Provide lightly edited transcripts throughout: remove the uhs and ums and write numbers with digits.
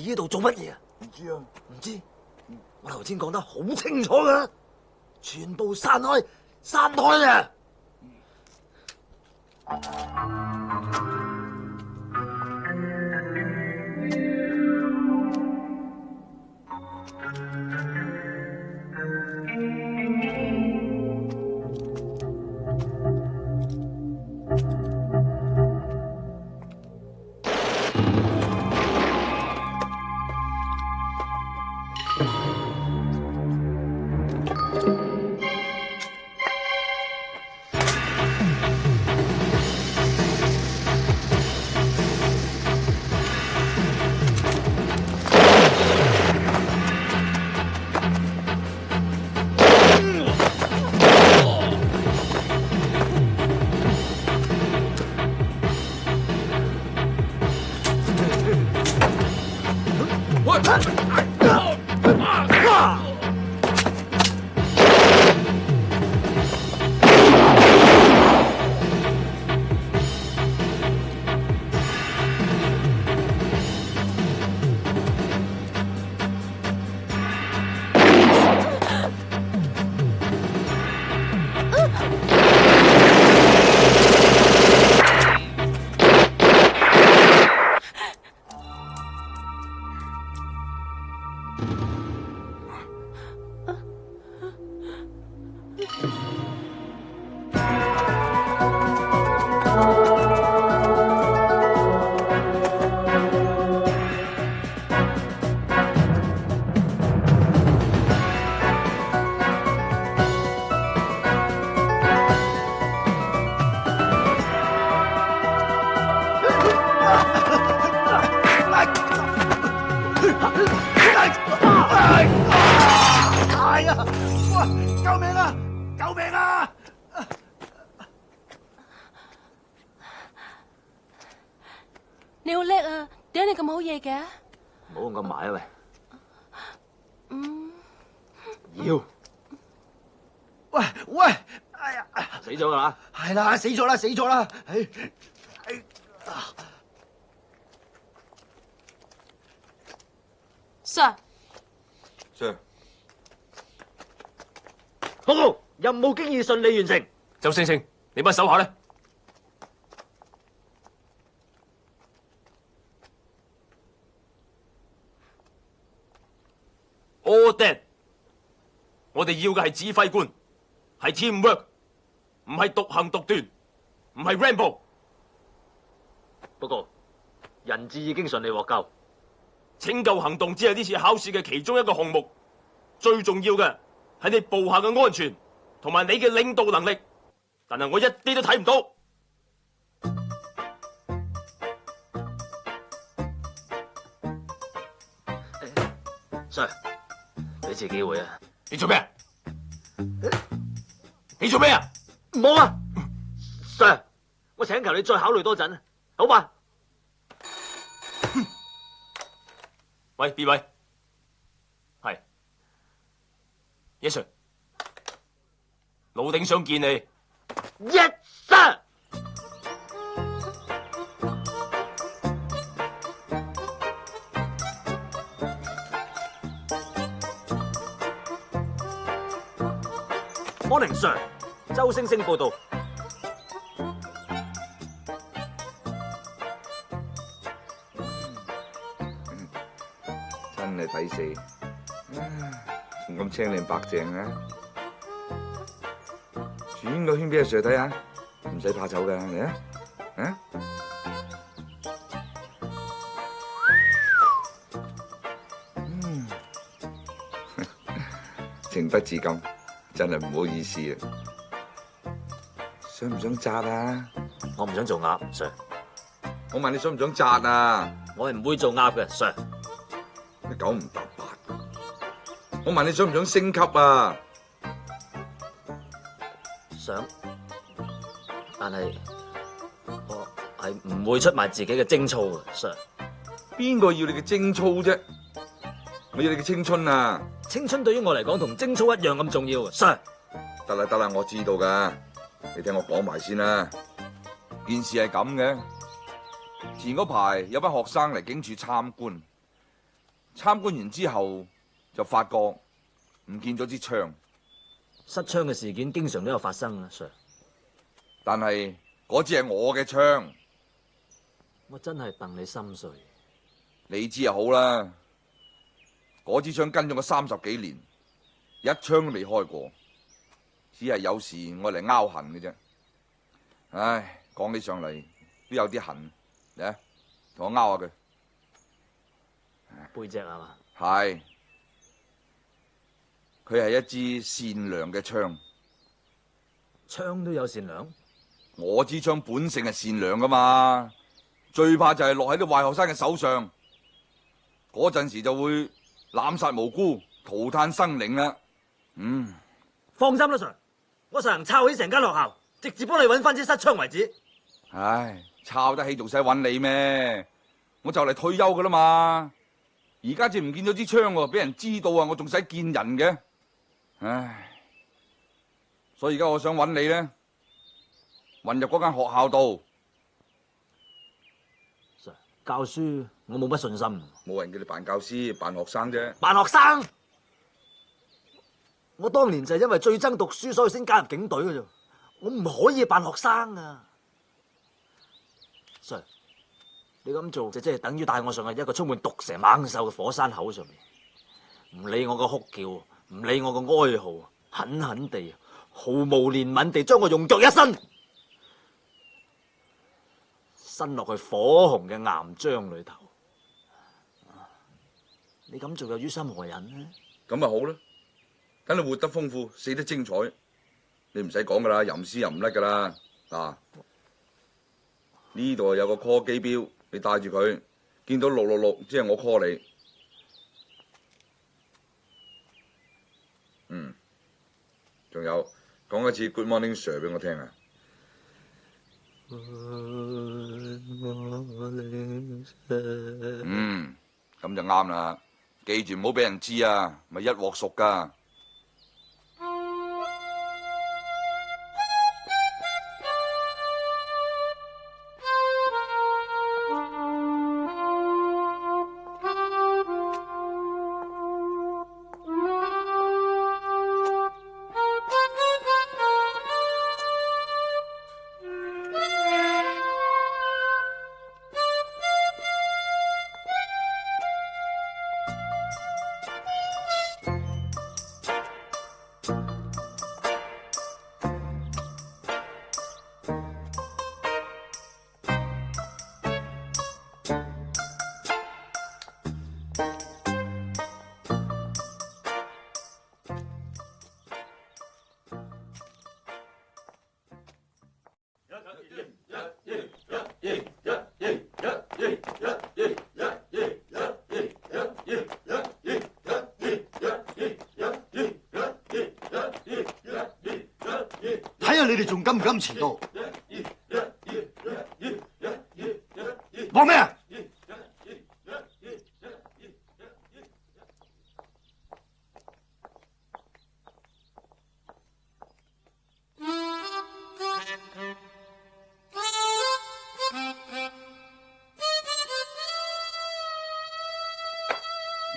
呢度做乜嘢啊？唔知啊，唔知。我頭先講得好清楚噶，全部散開，散開啊！係啊！哇！救命啊！救命啊！你好叻啊！點解你咁好嘢嘅？唔好咁埋啊喂！要喂喂！哎呀！死咗噶啦！係啦，死咗啦，死咗啦！Sir， Sir，報告，任務經已順利完成。周星星，你班手下咧 ？All dead。我哋要嘅係指揮官，係 teamwork， 唔係獨行獨斷，唔係 Rambo。不過，人質已經順利獲救。拯救行動只係呢次考試嘅其中一個項目，最重要嘅係你部下嘅安全同埋你嘅領導能力。但係我一啲都睇唔到。Sir， 俾次機會啊！你做咩？你做咩啊？唔好啊 ，Sir， 我請求你再考慮多陣，好吧？喂，邊位？係 ，Yes sir， 老頂想見你。Yes sir。Morning sir， 周星星報道。真係抵死，仲咁青靚白淨啊！轉個圈俾阿 Sir 睇下，唔使怕醜噶，嚟啊！啊！情不自禁，真係唔好意思啊！想唔想紮啊？我唔想做鴨 ，Sir。我問你想唔想紮啊？我係唔會做鴨嘅 ，Sir。你九唔搭八。我問你想唔想升級啊？想，但係我係唔會出賣自己嘅貞操嘅 ，Sir。邊個要你嘅貞操啫？我要你嘅青春啊！青春對於我嚟講同貞操一樣咁重要，Sir。得啦得啦，我知道噶，你聽我講埋先啦。件事係咁嘅，前嗰排有班學生嚟警署參觀，參觀完之後就發覺唔見咗支槍，失槍嘅事件經常都有發生啊，Sir。但係嗰支係我嘅槍，我真係戥你心碎。你知就好啦。嗰支槍跟咗我30幾年，一槍都未開過，只係有時我嚟拗痕嘅啫。唉，講起上嚟都有啲痕，嚟，同我拗下佢。背脊係嘛？係，佢係一支善良嘅槍。槍都有善良？我支槍本性係善良噶嘛，最怕就係落喺啲壞學生嘅手上，嗰陣時就會濫殺無辜、塗炭生靈啦。放心啦，Sir，我實行抄起成間學校，直接幫你揾翻支失槍為止。唉，抄得起仲使揾你咩？我就嚟退休噶啦嘛，而家至唔見咗支槍喎，俾人知道啊，我仲使見人嘅。唉，所以而家我想揾你咧，混入嗰間學校度。Sir，教書我冇乜信心。冇人叫你扮教師，扮學生啫。扮學生？我當年就係因為最憎讀書，所以先加入警隊嘅啫。我唔可以扮學生啊 ，Sir。你咁做就即係等於帶我上去一個充滿毒蛇猛獸嘅火山口上面，唔理我個哭叫，唔理我個哀號，狠狠地、毫無憐憫地將我用腳一伸落去火紅嘅岩漿裏頭。你咁做又於心何忍呢？咁咪好啦，等你活得豐富，死得精彩。你唔使講噶啦，吟詩吟唔甩噶啦。嗱，呢度有個 call 機標，你帶住佢，見到666，即係我 call 你。仲有講一次 Good morning Sir 俾我聽啊。咁就啱啦。記住唔好俾人知啊，咪一鑊熟噶。睇下你哋仲敢唔敢遲到？忙咩啊？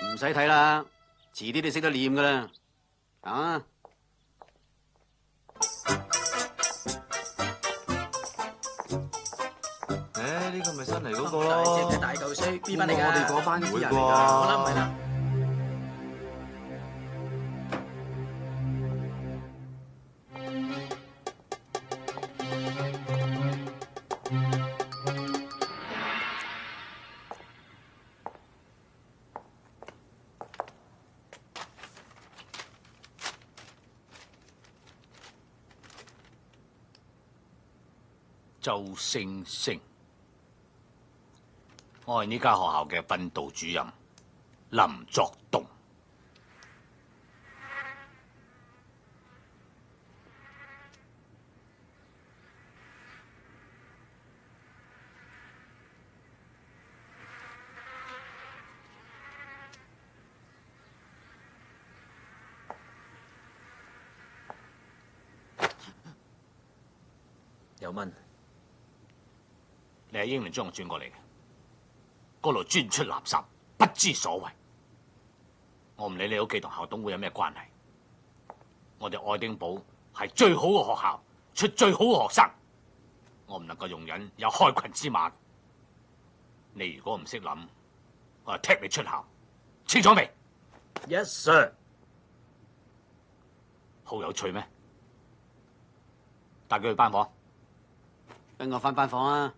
唔使睇啦，遲啲你識得念噶啦，啊！呢個咪新嚟嗰個咯，大隻嘅大嚿水 B 班嚟㗎，我哋嗰班啲人嚟㗎，我諗唔係啦。周星星，我係呢間學校嘅訓導主任林作棟。有蚊。你喺英聯中學轉過嚟嘅，嗰度專出垃圾，不知所謂。我唔理你屋企同校董會有咩關係。我哋愛丁堡係最好嘅學校，出最好嘅學生。我唔能夠容忍有開群之馬。你如果唔識諗，我就踢你出校，清楚未 ？Yes sir。好有趣咩？帶佢去班房。跟我返班房啊！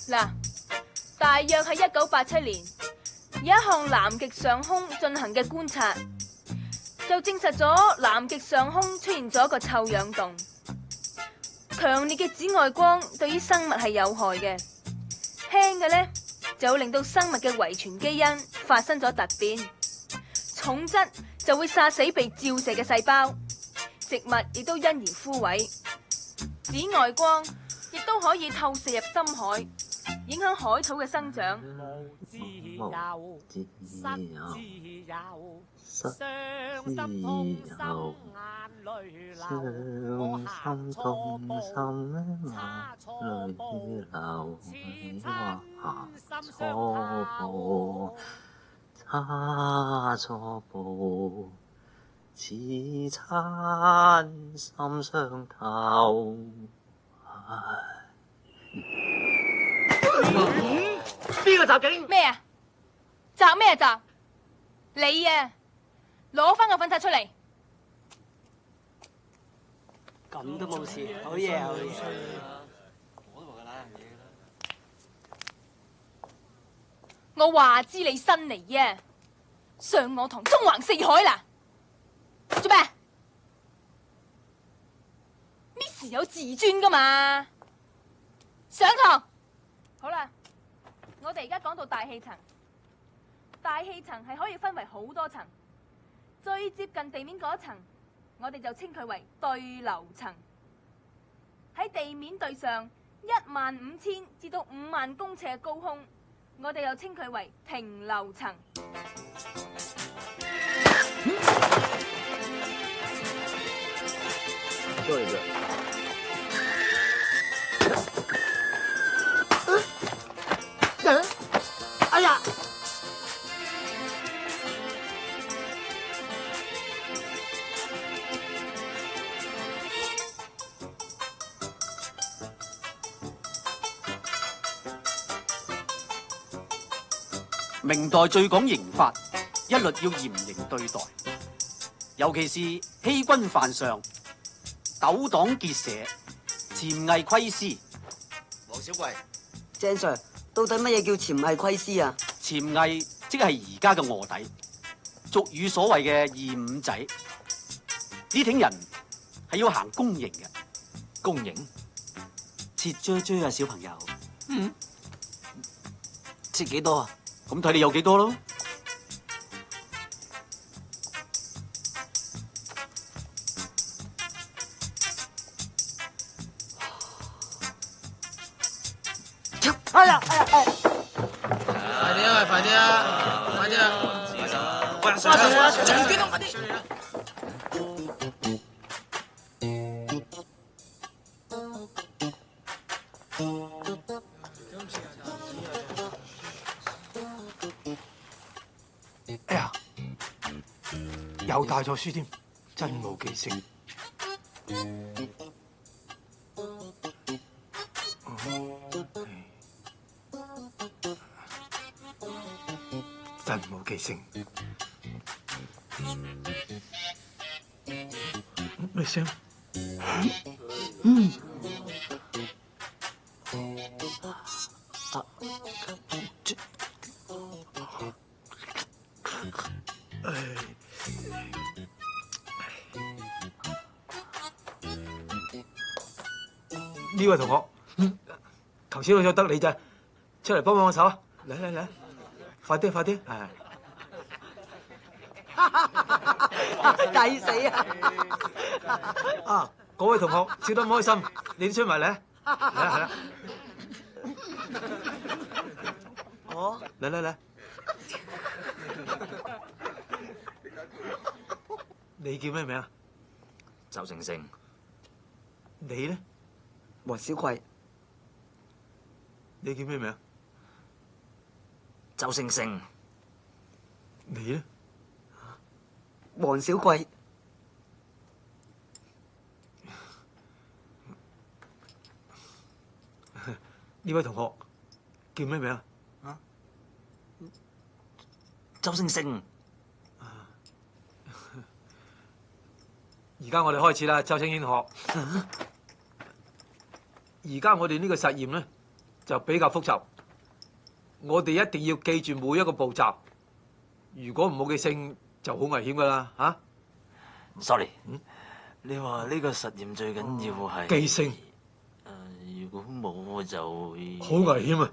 嗱，大約喺1987年，有一項南極上空進行嘅觀察，就證實咗南極上空出現咗一個臭氧洞。強烈嘅紫外光對於生物係有害嘅，輕嘅呢就會令到生物嘅遺傳基因發生咗突變，重則就會殺死被照射嘅細胞，植物亦都因而枯萎。紫外光亦都可以透射入深海，影響海草嘅生長。自由，失自由，傷心痛心眼淚流，我行錯步，差錯步，似親心傷透，差錯步，似親心傷透。邊個襲警？咩啊？襲咩襲？你啊，攞翻個粉刷出嚟。咁都冇事，好嘢好嘢。我話知你新嚟啊，上我堂中橫四海啦，做咩？Miss 有自尊噶嘛？上堂。好啦，我哋而家講到大氣層。大氣層係可以分為好多層，最接近地面嗰一層，我哋就稱佢為對流層。喺地面對上15000至到5萬公尺嘅高空，我哋又稱佢為平流層。哎呀！明代最講刑法，一律要嚴刑對待，尤其是欺君犯上、糾黨結社、潛偽窺私。黃小貴，鄭 Sir， 到底乜嘢叫潛偽窺私啊？潛偽即係而家嘅臥底，俗語所謂嘅二五仔。呢挺人係要行公刑嘅。公刑？切啫啫啊，小朋友。切幾多啊？咁睇你有幾多咯。哎呀！快啲啊！快啲啊！快啲啊！喂，上啊！仲幾多快啲！哎呀，又帶咗書添，真冇記性。真冇記性。咩聲？呢位同學，頭先好彩得你咋，出嚟幫幫我手啊！嚟嚟嚟，快啲快啲，係。抵死啊！啊，嗰位同學笑得唔開心，你都出埋嚟，嚟啦！哦，嚟嚟嚟，你叫咩名啊？周星星，你呢？黃小貴，你叫咩名？周星星，你呢？黃小貴，呢位同學叫咩名啊？周星星。而家我哋開始啦，周星星同學。而家我哋呢個實驗咧就比較複雜，我哋一定要記住每一個步驟。如果唔好記性，就好危險噶啦嚇。Sorry，你話呢個實驗最緊要係記性。如果冇我就會好危險啊！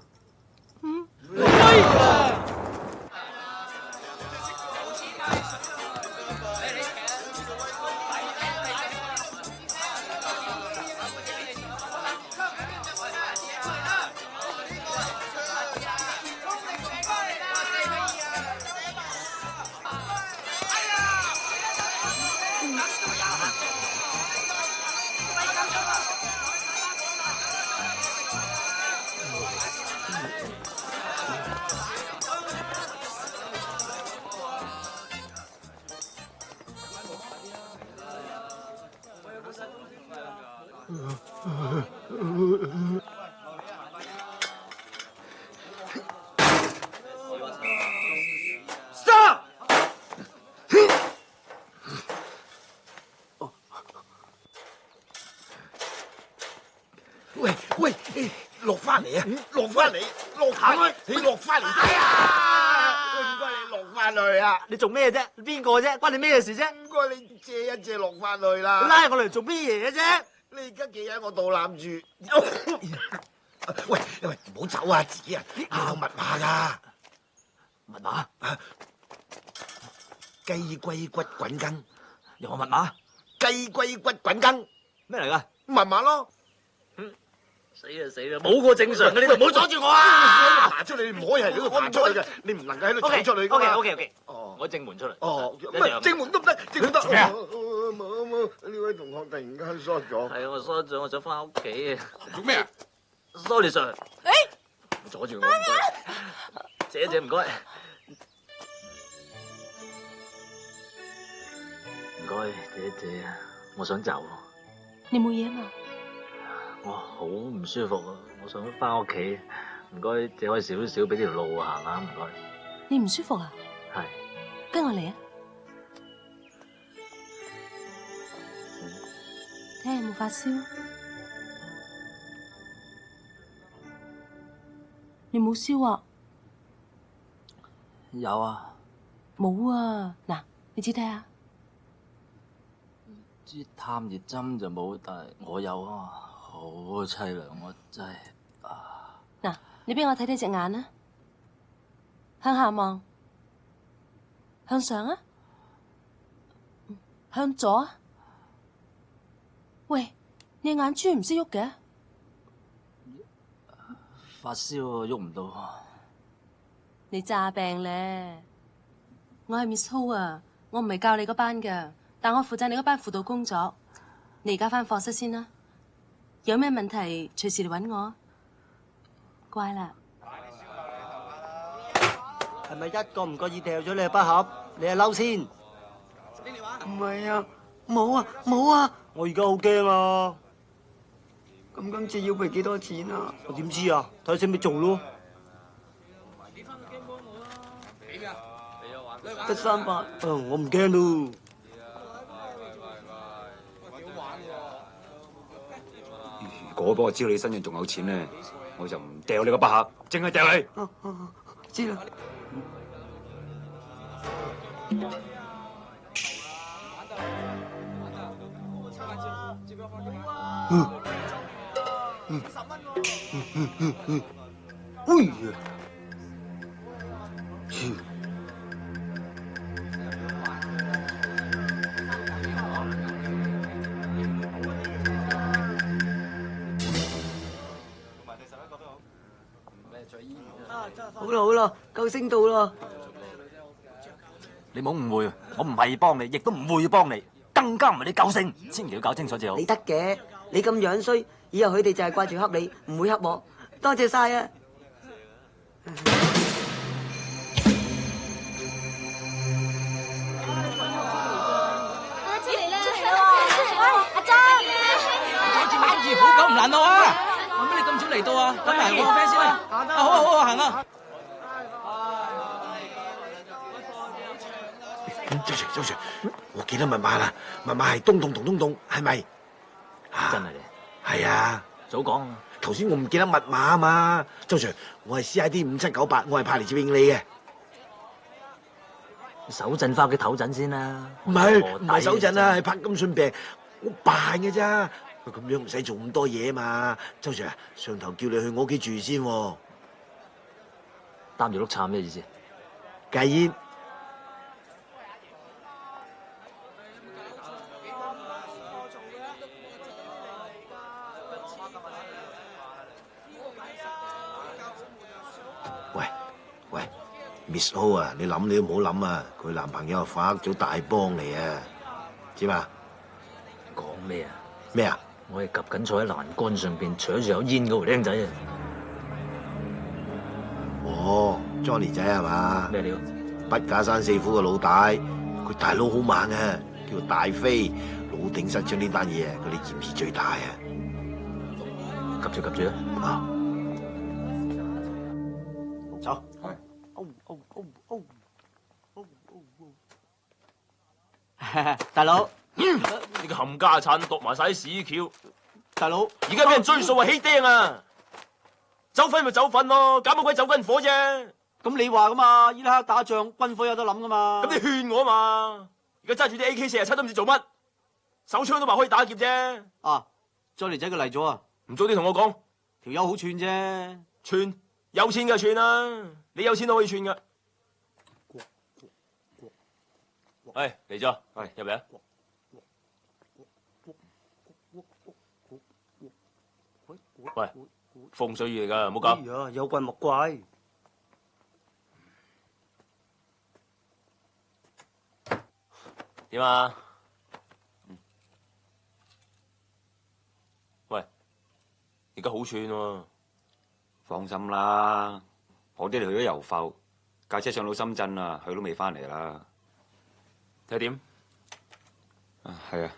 喂，落翻嚟啊！落翻嚟，落開，你落翻嚟。哎呀，唔該你落翻去啊！你做咩啫？邊個啫？關你咩事啫？唔該你借一借落翻去啦。拉我嚟做咩嘢啫？你而家企喺我度攬住。喂，唔好走啊！自己啊，有密碼噶。密碼？雞龜骨滾羹。有冇密碼？雞龜骨滾羹。咩嚟噶？密碼咯。死啦！冇個正常嘅，你度唔好阻住我啊！爬出嚟，你唔可以喺呢度爬出嚟嘅，你唔能夠喺度走出嚟㗎嘛。OK。哦，我正門出嚟。哦，唔係正門都唔得，正門得。做咩啊？冇，呢位同學突然間疏咗。係啊，我疏咗，我想翻屋企啊。做咩啊 ？Sorry Sir。阻住我，唔該。借一借，唔該。唔該，借一借啊！我想走。你冇嘢嘛？我好唔舒服啊！我想翻屋企，唔該借開少少俾條路行下，唔該。你唔舒服啊？係。跟我嚟啊！睇下有冇發燒。你冇燒啊？有啊。冇啊！嗱，你指睇下。支探熱針就冇，但係我有啊。好凄涼，我真係嗱，你俾我睇睇隻眼啊，向下望，向上啊，向左啊。喂，你眼珠唔識喐嘅？發燒啊，喐唔到。你詐病咧？我係 Miss Ho 啊，我唔係教你嗰班噶，但我負責你嗰班輔導工作。你而家返課室先啦。有咩問題隨時嚟搵我，乖啦。係咪一個唔覺意掉咗你嘅筆盒？你係嬲先？唔係啊，冇啊，冇啊！我而家好驚啊！咁今次要賠幾多錢啊？我點知啊？睇下使唔使做咯。得300，我唔驚咯。如果我知道你身上仲有錢咧，我就唔掉你個筆盒，淨係掉你。知啦。哎呀！好啦，夠聲到啦。你唔好誤會，我唔係幫你，亦都唔會幫你，得更加唔係你救星，千祈要搞清楚至好。你得嘅，你咁樣衰，以後佢哋就係掛住恰你，唔會恰我。多謝晒啊！好久唔難到啊！做咩你咁早嚟到啊？等埋我個 friend 先啦。好啊好啊，行啊！周 Sir， 我記得密碼啦，密碼係東洞同東洞，係咪？真係嘅。係啊，早講。頭先我唔記得密碼啊嘛，周 Sir， 我係 CID 5798，我係派嚟接應你嘅。手震翻屋企唞陣先啦。唔係手震啊，係柏金遜病，我扮嘅咋。咁樣唔使做咁多嘢嘛，周 Sir 啊，上頭叫你去我屋企住先喎。擔住碌杉咩意思？戒煙。喂 ，Miss Ho 啊，你諗你都唔好諗啊，佢男朋友係發咗大幫嚟啊，知嘛？講咩啊？咩啊？我係及緊坐喺欄杆上邊，扯住有煙嗰條僆仔啊！哦 ，Johnny 仔係嘛？咩料？筆架山四虎嘅老大，佢大佬好猛啊，叫大飛，老頂失將呢單嘢啊，佢哋嫌疑最大啊！及住啊！走。大佬，你個冚家鏟度埋晒啲屎橋，大佬，而家俾人追數啊，起釘啊！走粉咪走粉咯，搞乜鬼走軍火啫？咁你話噶嘛？伊拉克打仗，軍火有得諗噶嘛？咁你勸我嘛？而家揸住啲 AK47都唔知做乜，手槍都話可以打劫啫。啊，Johnny仔佢嚟咗啊！唔早啲同我講，條友好串啫，串有錢就串啦，你有錢都可以串噶。喂，嚟咗，入嚟啊！喂，風水雨嚟噶，唔好搞。哎呀，有怪莫怪。點啊？喂，而家好串喎。放心啦，我啲嚟去咗油埠，架車上到深圳啦，佢都未翻嚟啦。睇點？係啊，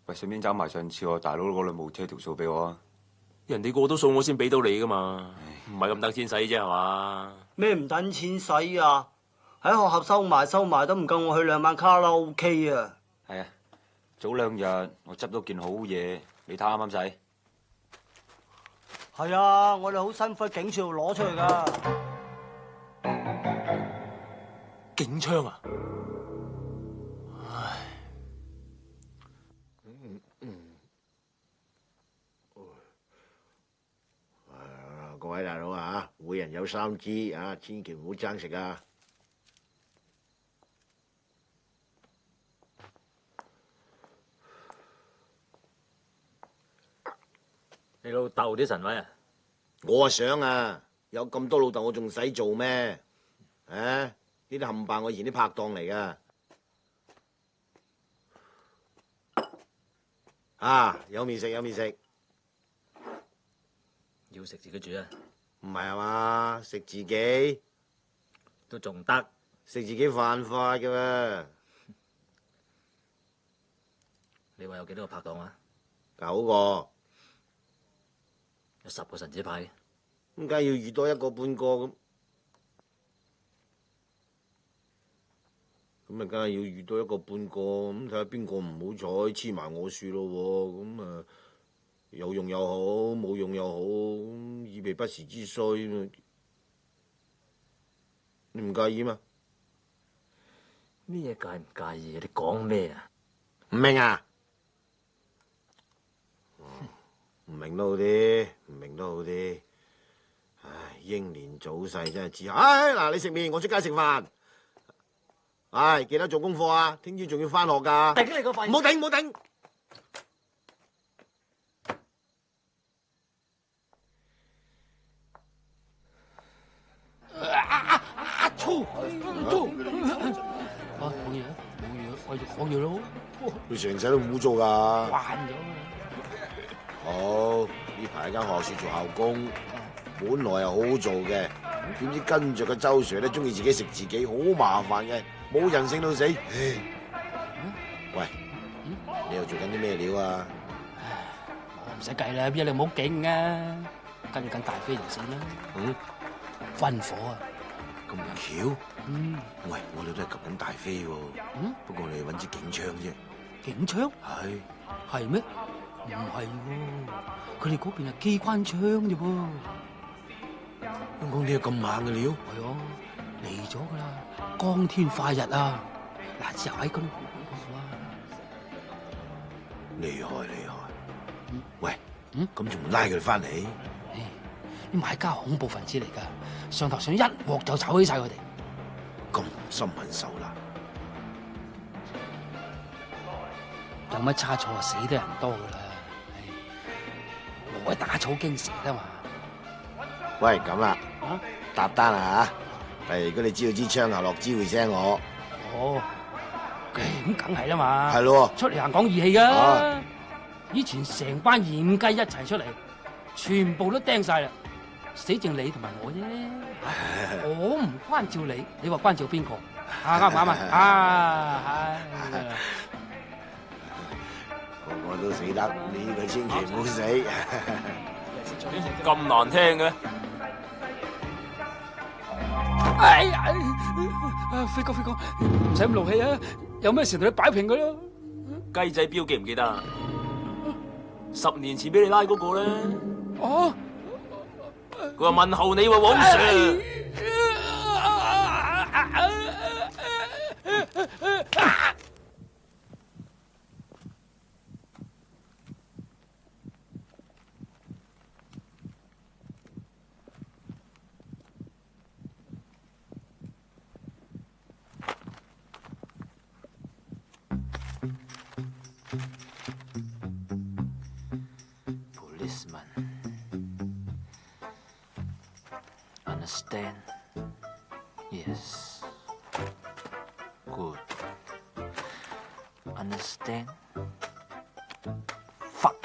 喂，順便找埋上次我大佬嗰兩部車條數俾我啊。人哋過到數我先俾到你噶嘛，唔係咁等錢使啫係嘛？咩唔等錢使啊？喺學校收埋都唔夠我去2晚卡拉 OK 啊！係啊，早2日我執到件好嘢，你睇啱唔啱使？係啊，我哋好辛苦喺警署度攞出嚟噶。警槍啊！各位大佬啊，每人有3支啊，千祈唔好爭食啊！你老豆啲神位啊？我想啊，有咁多老豆，我仲使做咩？啊，呢啲冚唪唥我以前啲拍檔嚟噶。啊，有面食有面食。要食自己煮啊？唔係啊嘛，食自己都仲得，食自己犯法嘅喎。你話有幾多個拍檔啊？9個，有10個神子牌，咁梗係要遇多1個半個咁，咁啊梗係要遇多1個半個咁，睇下邊個唔好彩黐埋我樹咯喎，咁啊。有用又好，冇用又好，以備不時之需。你唔介意嘛？咩介唔介意？你講咩啊？唔明啊？唔明都好啲，唔明都好啲。唉，英年早逝真係知。唉，嗱，你食麵，我出街食飯。唉，記得做功課啊！聽朝仲要返學㗎。頂你個肺！唔好頂，唔好頂。冇嘢，冇嘢。繼續講嘢咯。佢成世都污糟㗎。慣咗。好，呢排間學校做校工，本來係好好做嘅，點知跟住個周 Sir 咧，中意自己食自己，好麻煩嘅，冇人性到死。唉，喂，你又做緊啲咩料啊？唔使計啦，邊有你唔好勁啊！跟緊大飛條線啦。嗯，軍火啊！咁巧？喂，我哋都係及緊大飛喎。不過我哋揾支警槍啫。警槍？係咩？唔係喎，佢哋嗰邊係機關槍啫噃。香港啲有咁猛嘅料？係啊，嚟咗噶啦，光天化日啊！嗱，隻喺嗰度啊！厲害！喂，咁仲唔拉佢哋翻嚟？啲買家恐怖分子嚟噶，上頭想一鑊就炒起晒佢哋。咁心狠手辣，有乜差錯啊？死得人多噶啦，無謂打草驚蛇啦嘛。喂，咁啦，搭單啦吓。如果你知道支槍後落知會聲我。哦，咁梗係啦嘛。係咯，出嚟行講義氣噶。以前成班鹽雞一齊出嚟，全部都釘晒啦，死剩你同埋我啫。我唔關照你，你話關照邊個？啱唔啱啊？個個都死得，呢個千祈唔好死。咁難聽嘅？哎呀！飛哥，唔使咁勞氣啊！有咩事同你擺平佢咯。雞仔標記唔記得啊？10年前俾你拉嗰個咧。哦。佢話問候你喎，黃 Sir。Policeman, understand? Yes. Good. Understand? Fuck.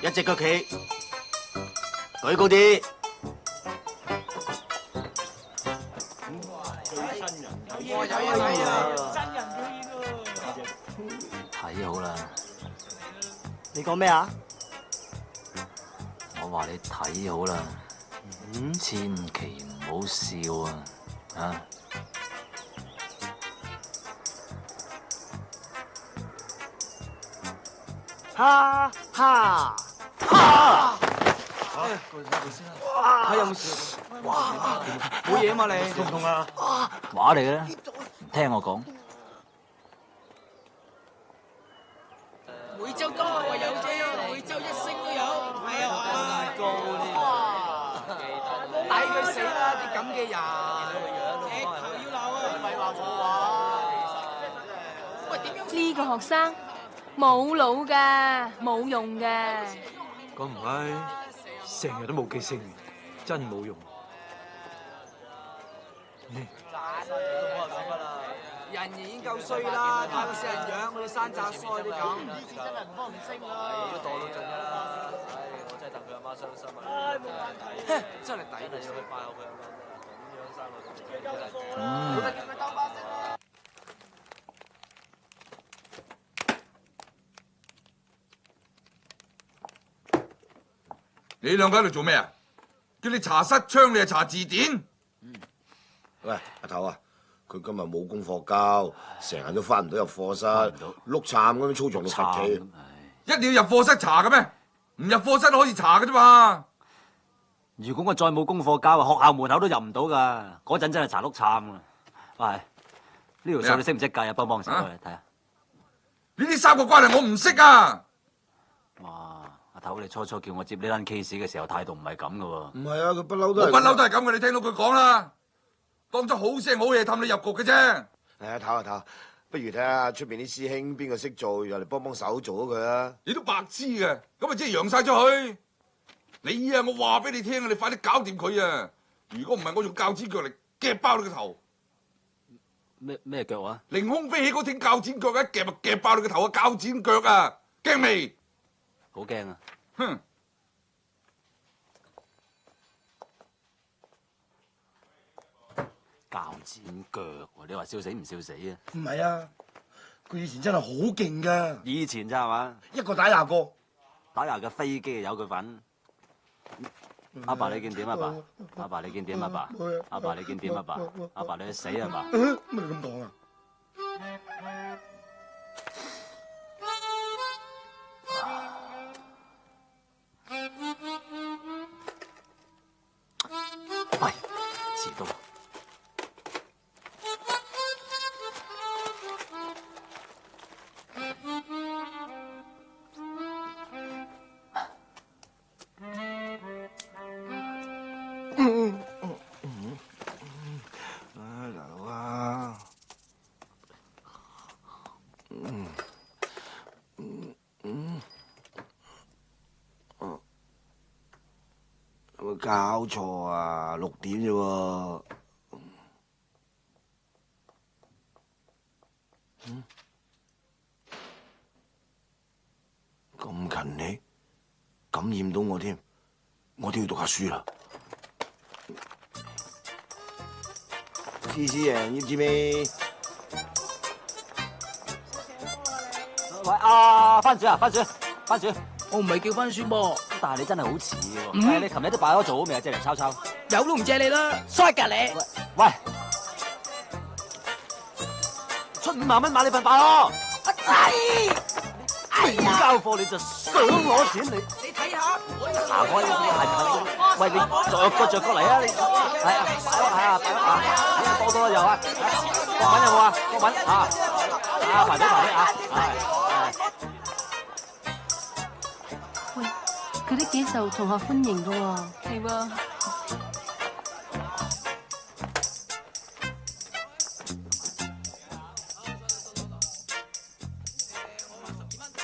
一隻腳企，舉高啲。睇好啦！你講咩啊？我話你睇好啦，千祈唔好笑啊！哈哈！睇有冇事？冇嘢嘛你？痛唔痛啊？話嚟嘅，唔聽我講。每週都話有啫，每週一星都有，係啊嘛？高啲，抵佢死啦！啲咁嘅人，直頭要鬧啊！咪話我話，喂點樣？呢個學生冇腦㗎，冇用㗎。咁唔係，成日都冇記性，真冇用。人已經夠衰啦，太過死人樣，好似山楂腮啲咁。呢次真係唔幫唔升啊！都墮到盡啦！我真係戥佢阿媽傷心啊！唉，冇眼睇，真係抵你要去拜下佢阿媽，咁樣生個仔，冇得叫佢兜巴星啦！你兩個喺度做咩啊？叫你查失槍，你係查字典？喂，阿頭啊，佢今日冇功課交，成日都翻唔到入課室，碌杉咁樣操場度罰企。一定要入課室查嘅咩？唔入課室都可以查嘅啫嘛。如果我再冇功課交，學校門口都入唔到噶。嗰陣真係查碌杉啊！喂，呢條數你識唔識計啊？幫手嚟睇下。呢啲三角關係我唔識啊！哇，阿頭，你初初叫我接呢單 case 嘅時候態度唔係咁噶喎。唔係啊，佢不嬲都係。我不嬲都係咁嘅，你聽到佢講啦，當咗好聲好氣氹你入局嘅啫。係啊，頭，不如睇下出邊啲師兄邊個識做，又嚟幫手做咗佢啊！你都白痴嘅，咁咪即係揚晒出去。你啊，我話俾你聽啊，你快啲搞掂佢啊！如果唔係，我用鉸剪腳嚟夾爆你個頭。咩腳啊？凌空飛起嗰挺鉸剪腳，一夾就夾爆你個頭啊！鉸剪腳啊，驚未？好驚啊！哼！鉸剪腳喎，你話笑死唔笑死啊？唔係啊，佢以前真係好勁噶。以前咋係嘛？一個打廿個，打廿個飛機有佢份。阿爸你見點啊爸？阿爸你見點啊爸？阿爸你見點啊爸？阿爸你死啊爸？乜你咁講啊？喂，遲到。有冇搞錯啊？6點啫喎。咁勤力，感染到我添，我都要讀下書啦。CC人要知咩？喂，阿番薯啊，番薯，我唔係叫番薯噃，但係你真係好似喎。係你琴日都擺咗做未啊？借嚟抄抄。有都唔借你啦，衰㗎你！喂，出5萬蚊買你份飯咯。阿仔，未交貨你就想攞錢你？你睇下，行開你係唔係？喂，你着過嚟啊！你係啊，擺啊，多多有啊，國文有冇啊？國文排隊啊！喂，佢都幾受同學歡迎噶喎。係喎。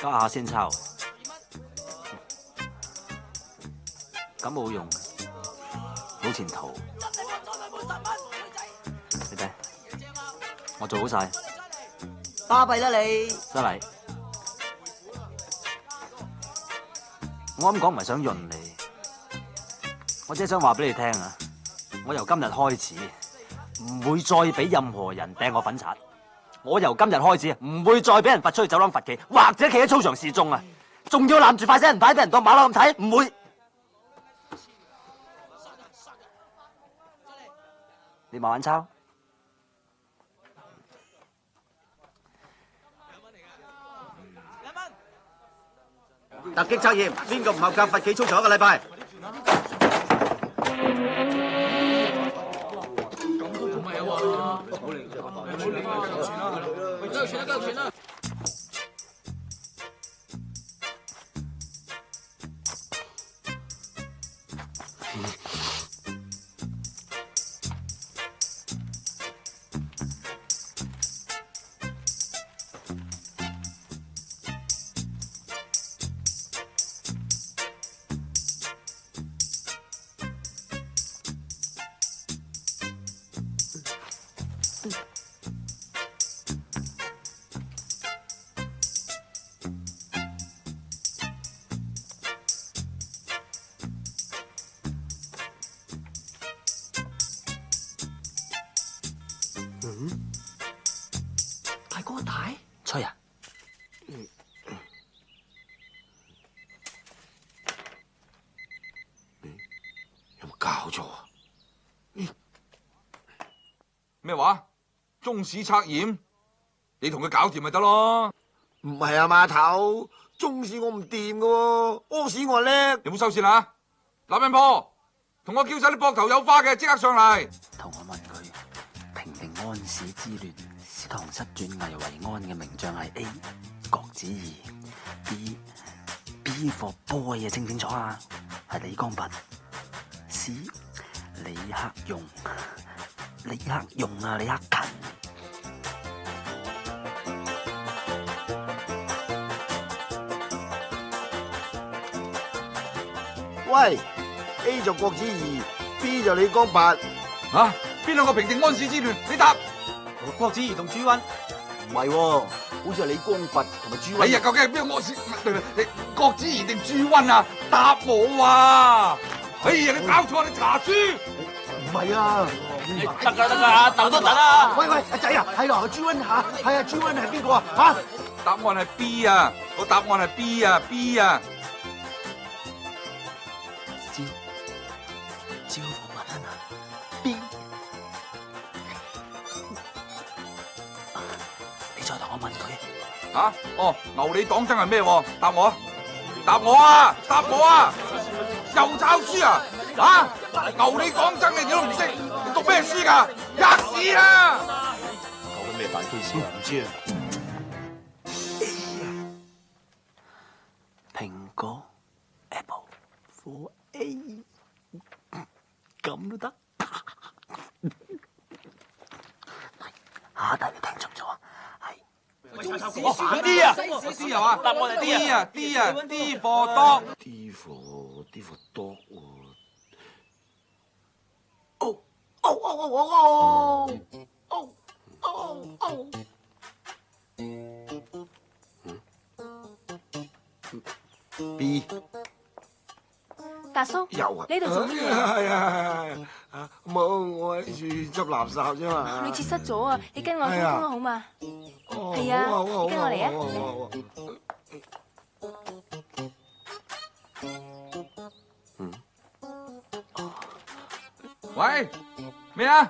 家下先抄，咁冇用，冇前途。你睇，我做好晒。巴閉啦你！失禮。我咁講唔係想潤你，我只係想話俾你聽啊！我由今日開始唔會再俾任何人掟我粉刷。我由今日開始唔會再俾人罰出去走廊罰企，或者企喺操場示眾啊！仲要攬住塊死人牌俾人當馬騮咁睇，唔會。你慢慢抄。突擊測驗，邊個唔合格罰企操場1個禮拜？大哥大，吹啊！搞錯啊！咩話？中史測驗，你同佢搞掂咪得咯？唔係啊，碼頭，中史我唔掂噶喎，屙屎我叻。有冇收線啊？男人婆，同我叫晒啲膊頭有花嘅，即刻上嚟。同我問佢平定安史之亂，使唐室轉危為安嘅名將係 A 郭子儀 ，B for boy 啊，清唔清楚啊？係李光弼 ，C 李克用啊，李克勤。喂 ，A 就郭子儀 ，B 就李光弼。吓，邊兩個平定安史之亂？你答。郭子儀同朱溫。唔係喎，好似係李光弼同埋朱溫。哎呀，究竟係邊個安史？你郭子儀定朱溫啊？答我啊！哎呀，你搞錯，你查書。唔係啊。得噶，等都等啦。喂，阿仔啊，係咯，朱溫吓，係啊，朱溫係邊個啊？吓，答案係 B 啊，個答案係 B 啊 ，B 啊。招呼問啊 B， 你再同我問佢。吓？哦，牛李黨爭係咩？答我，答我啊，答我啊！又抄書啊？吓？牛李黨爭你都唔識，你讀咩書㗎？吔屎啊！講緊咩大 case 啊？唔知啊。蘋果 Apple for A。咁都得？下題你聽清楚啊，係 D 啊 ，D 又啊，答案係 D 啊 ，D 啊 ，D for dog。D for dog 喎。B。達叔，有啊，呢度做乜嘢？係啊，冇，我喺處執垃圾啫嘛。你切失咗啊！你跟我通風啦，好嘛？係啊，你跟我嚟啊！喂，咩啊？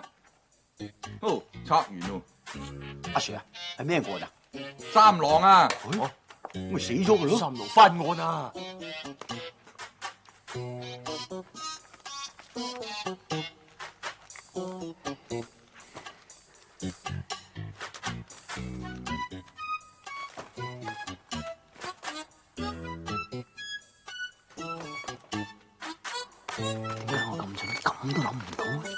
哦，測完咯。阿 Sir 啊，係咩案啊？三郎啊！咪死咗佢咯！三郎翻案啊！點解我咁蠢，咁都諗唔到咧？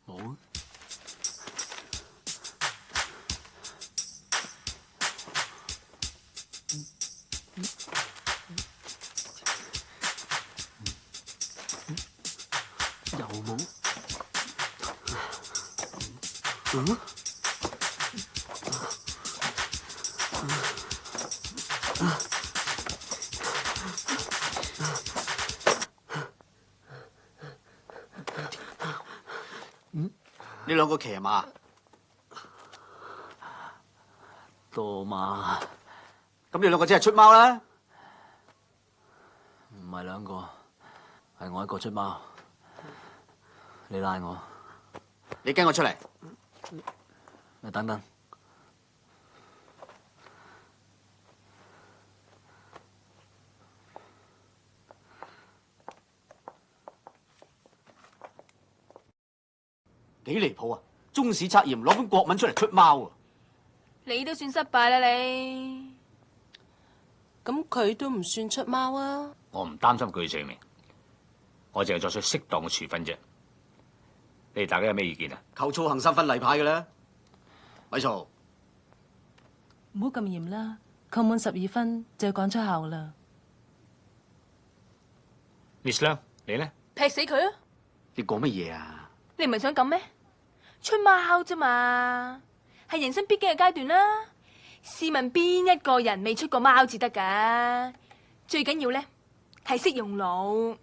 冇。又冇。呢兩個騎馬，多馬，咁你兩個真係出貓啦？唔係兩個，係我一個出貓。你拉我，你跟我出嚟。你等等。幾離譜啊！中史測驗攞本國文出嚟出貓啊！你都算失敗啦你。咁佢都唔算出貓啊！我唔擔心佢嘅罪名，我淨係作出適當嘅處分啫。你哋大家有咩意見啊？扣操行3分例牌嘅啦，咪嘈！唔好咁嚴啦，扣滿12分就要趕出校啦。Miss 梁，你呢？劈死佢啊！你講乜嘢啊？你唔係想咁咩？出貓啫嘛，係人生必經嘅階段啦。試問邊一個人未出過貓至得噶？最緊要咧係識用腦。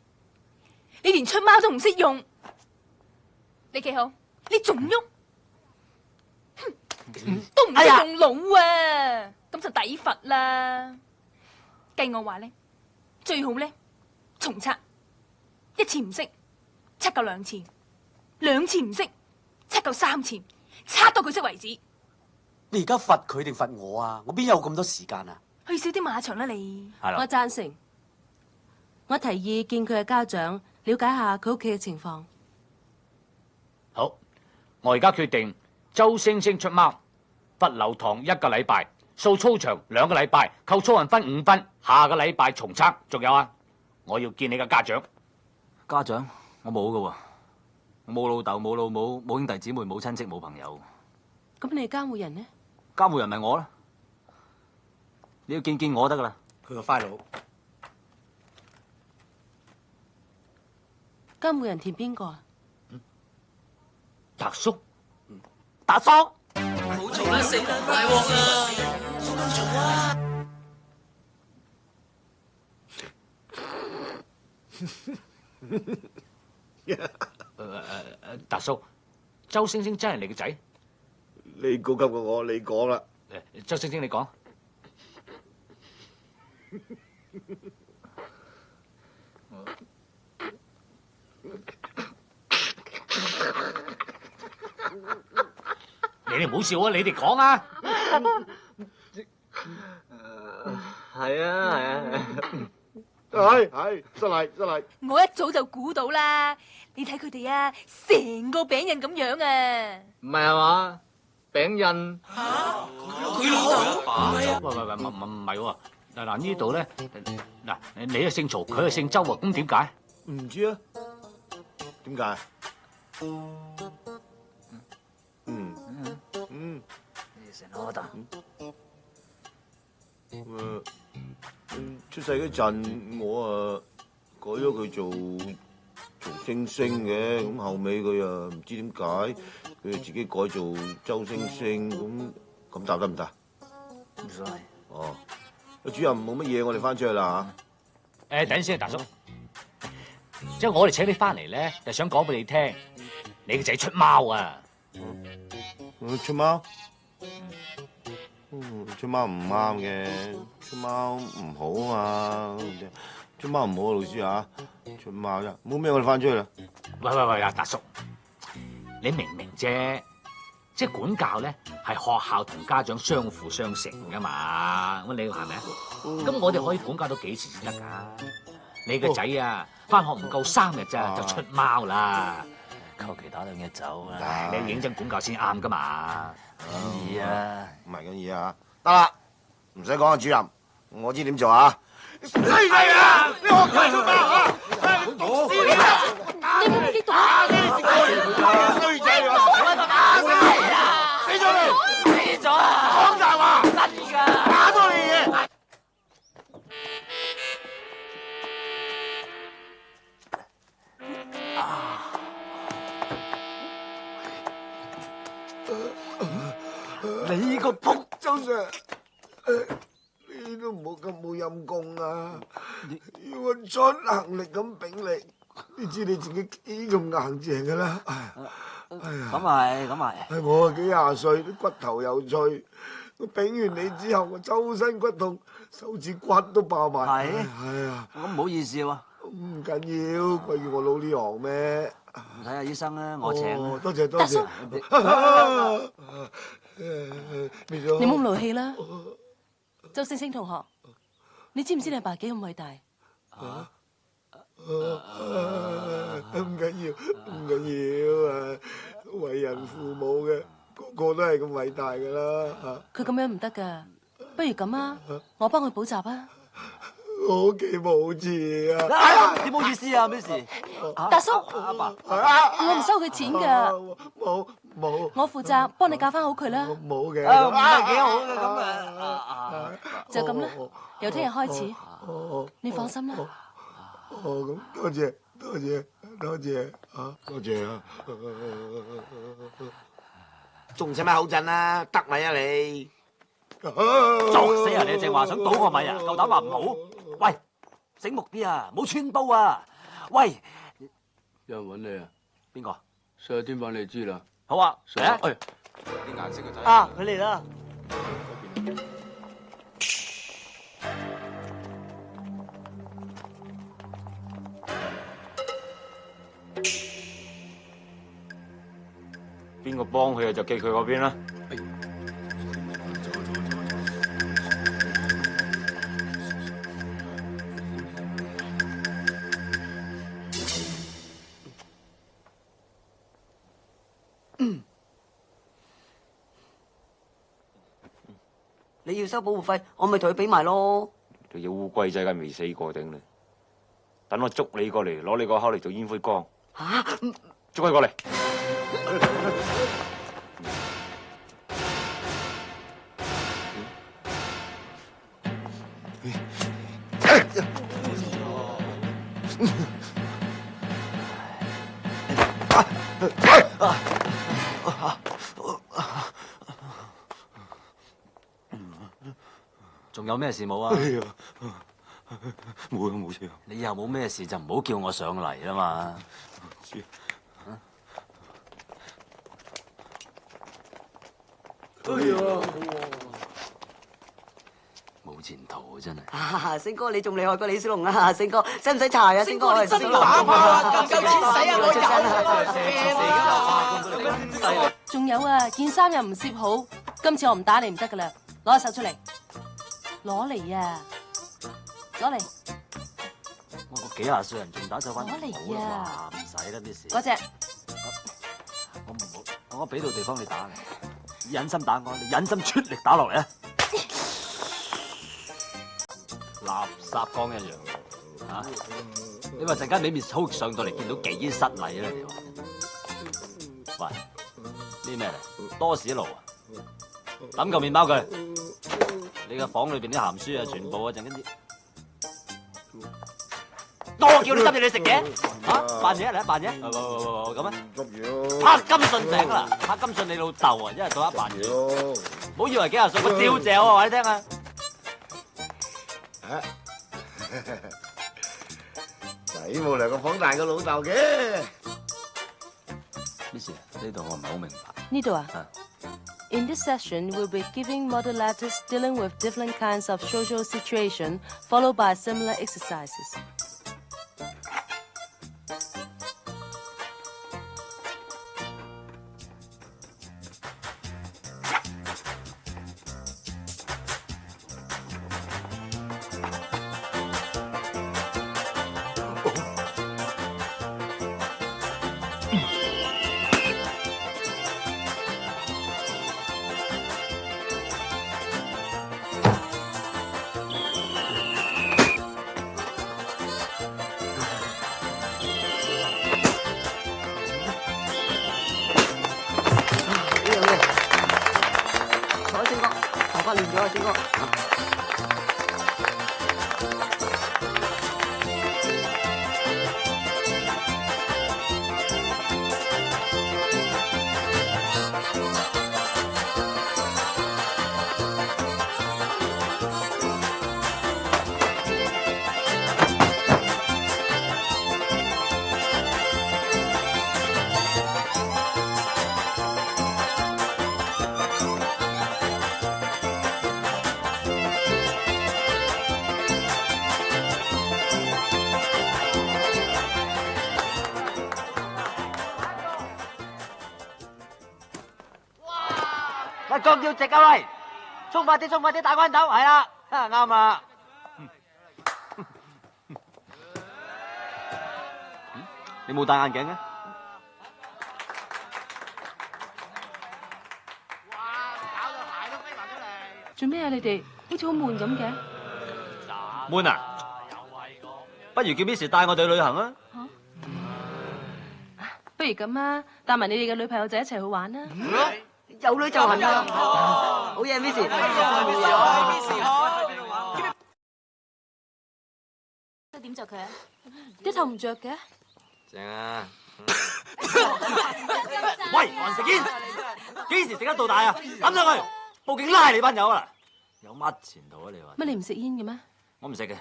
你連出貓都唔識用，你企好，你仲喐？哼！都唔識用腦啊，咁就抵罰啦。計我話咧，最好咧重測，一次唔識，測夠2次，2次唔識，測夠3次，測到佢識為止。你而家罰佢定罰我啊？我邊有咁多時間啊？去少啲馬場啦你。我贊成。我提議見佢嘅家長，了解下佢屋企嘅情況。好，我而家決定周星星出貓，罰留堂1個禮拜，掃操場2個禮拜，扣操運分5分。下個禮拜重測。仲有啊，我要見你嘅家長。家長，我冇噶喎，我冇老豆，冇老母，冇兄弟姊妹，冇親戚，冇朋友。咁你監護人呢？監護人咪我啦，你要見我得噶啦。佢個 file。監護人填邊個啊？達叔，達叔，唔好嘈啦，死啦，大鑊啦！唔好嘈啊！達叔，周星星真係你個仔？你高級過我，你講啦。周星星，你講。你哋唔好笑啊！你哋講啊！係啊，係，失禮。我一早就估到啦，你睇佢哋啊，成個餅印咁樣啊！唔係嘛？餅印佢老豆喂，唔係喎。嗱呢度咧，嗱你係姓曹，佢係姓周啊，咁點解？唔知啊？點解？成我得。出世嗰陣，我改咗佢做星星嘅，咁後尾佢又唔知點解，佢自己改做周星星，咁答得唔得？唔使。哦，主任冇乜嘢，我哋翻出去啦嚇。等陣先，達叔，即係我哋請你翻嚟咧，就想講俾你聽，你個仔出貓啊！出貓？出貓唔啱嘅，出貓唔好啊嘛，出貓唔好啊，老師啊，出貓啫，冇咩我哋翻出去啦。喂，阿達叔，你明啫？即係管教咧，係學校同家長相輔相成噶嘛，咁你話係咪啊？咁我哋可以管教到幾時先得噶？你個仔啊，翻學唔夠3日咋，就出貓啦，求其打2日走啦。你認真管教先啱噶嘛？咁易啊？唔係咁易啊！得啦，唔使講啊，主任，我知點做啊！衰仔啊！你學佢出貓啊！你讀書啊！你冇激動啊！衰仔嚟喎！打死你啊！死咗你！死咗啊！講大話！真㗎！打多你嘢！你個仆周 Sir， 你都唔好咁冇陰功啊！要我出行力咁炳你，你知你自己幾咁硬淨噶啦！咁係。係我幾廿歲，啲骨頭又脆，我炳完你之後，我周身骨痛，手指骨都爆埋。係啊，咁唔好意思喎。唔緊要，貴住我老呢行咩？睇下醫生啦，我請。多謝。你冇咁勞氣啦，周星星同學，你知唔知你阿爸幾咁偉大？唔緊要啊！為人父母嘅個個都係咁偉大噶啦。佢咁樣唔得噶，不如咁啊，我幫佢補習啊。我屋企冇字啊！點好意思啊？咩事？達叔，阿爸，我唔收佢錢噶。冇，我負責幫你教翻好佢啦。冇嘅，唔係幾好嘅咁就咁啦，由聽日開始，你放心啦。咁多謝啊！多謝啊！仲使乜口震啊？得咪啊你！作死啊！你正話想倒我米啊？夠膽話唔好？喂，醒目啲啊，冇穿煲啊！喂，有人揾你啊？邊個？上天揾你知啦。好啊，嚟啊！啲顏色嘅仔。啊，佢嚟啦！邊個幫佢啊？就記佢嗰邊啦。你要收保護費，我咪同佢俾埋咯。條隻烏龜仔梗係未死過頂你，等我捉你過嚟，攞你個口嚟做煙灰缸。嚇！捉佢過嚟。仲有咩事冇啊？冇啊，冇事啊。你又冇咩事就唔好叫我上嚟啦嘛。哎呀！冇前途真係。啊，星哥你仲厲害過李小龍啊！星哥使唔使查啊？星哥你真打嘛，咁夠錢使啊！我有。仲有啊，件衫又唔攝好，今次我唔打你唔得噶啦，攞手出嚟，攞嚟啊，攞嚟。我個幾廿歲人仲打手翻，攞嚟啊！唔使啦啲事。嗰隻。我唔好，我俾到地方你打你，忍心打我，你忍心出力打落嚟啊！垃圾缸一樣啊！你話陣間你面粗上到嚟見到幾失禮啦！你話，喂，呢咩嚟？多士爐啊！抌嚿麵包佢，你個房裏邊啲鹹書啊，全部啊，陣間啲。我叫你執嘢你食嘅，嚇扮嘢嚟扮嘢，咁啊，執嘢拍金信頂啦，拍金信你老豆啊，一日到黑扮嘢，唔好以為幾廿歲我照嚼啊，話你聽啊！仔冇兩個房大過老豆嘅。咩事？呢度我唔係好明白。呢度啊？In this session, we'll be giving model letters dealing with different kinds of social situation, followed by similar exercises. 亂咗啊，星哥。喂，咁要直啊喂！衝快啲，衝快啲，打關鬥，係啦，啱啦。你冇戴眼鏡嘅？做咩啊？你哋好似好悶咁嘅。悶啊！不如叫 Miss 帶我哋去旅行啊！不如咁啊，帶埋你哋嘅女朋友仔一齊去玩啦。有女就行啦，好嘢 ，Miss。點着佢啊？啲頭唔着嘅。正啊！喂，還食煙？幾時食得到大啊？抌上去，報警拉你班友啊！有乜前途啊？你話？乜你唔食煙嘅咩？我唔食嘅，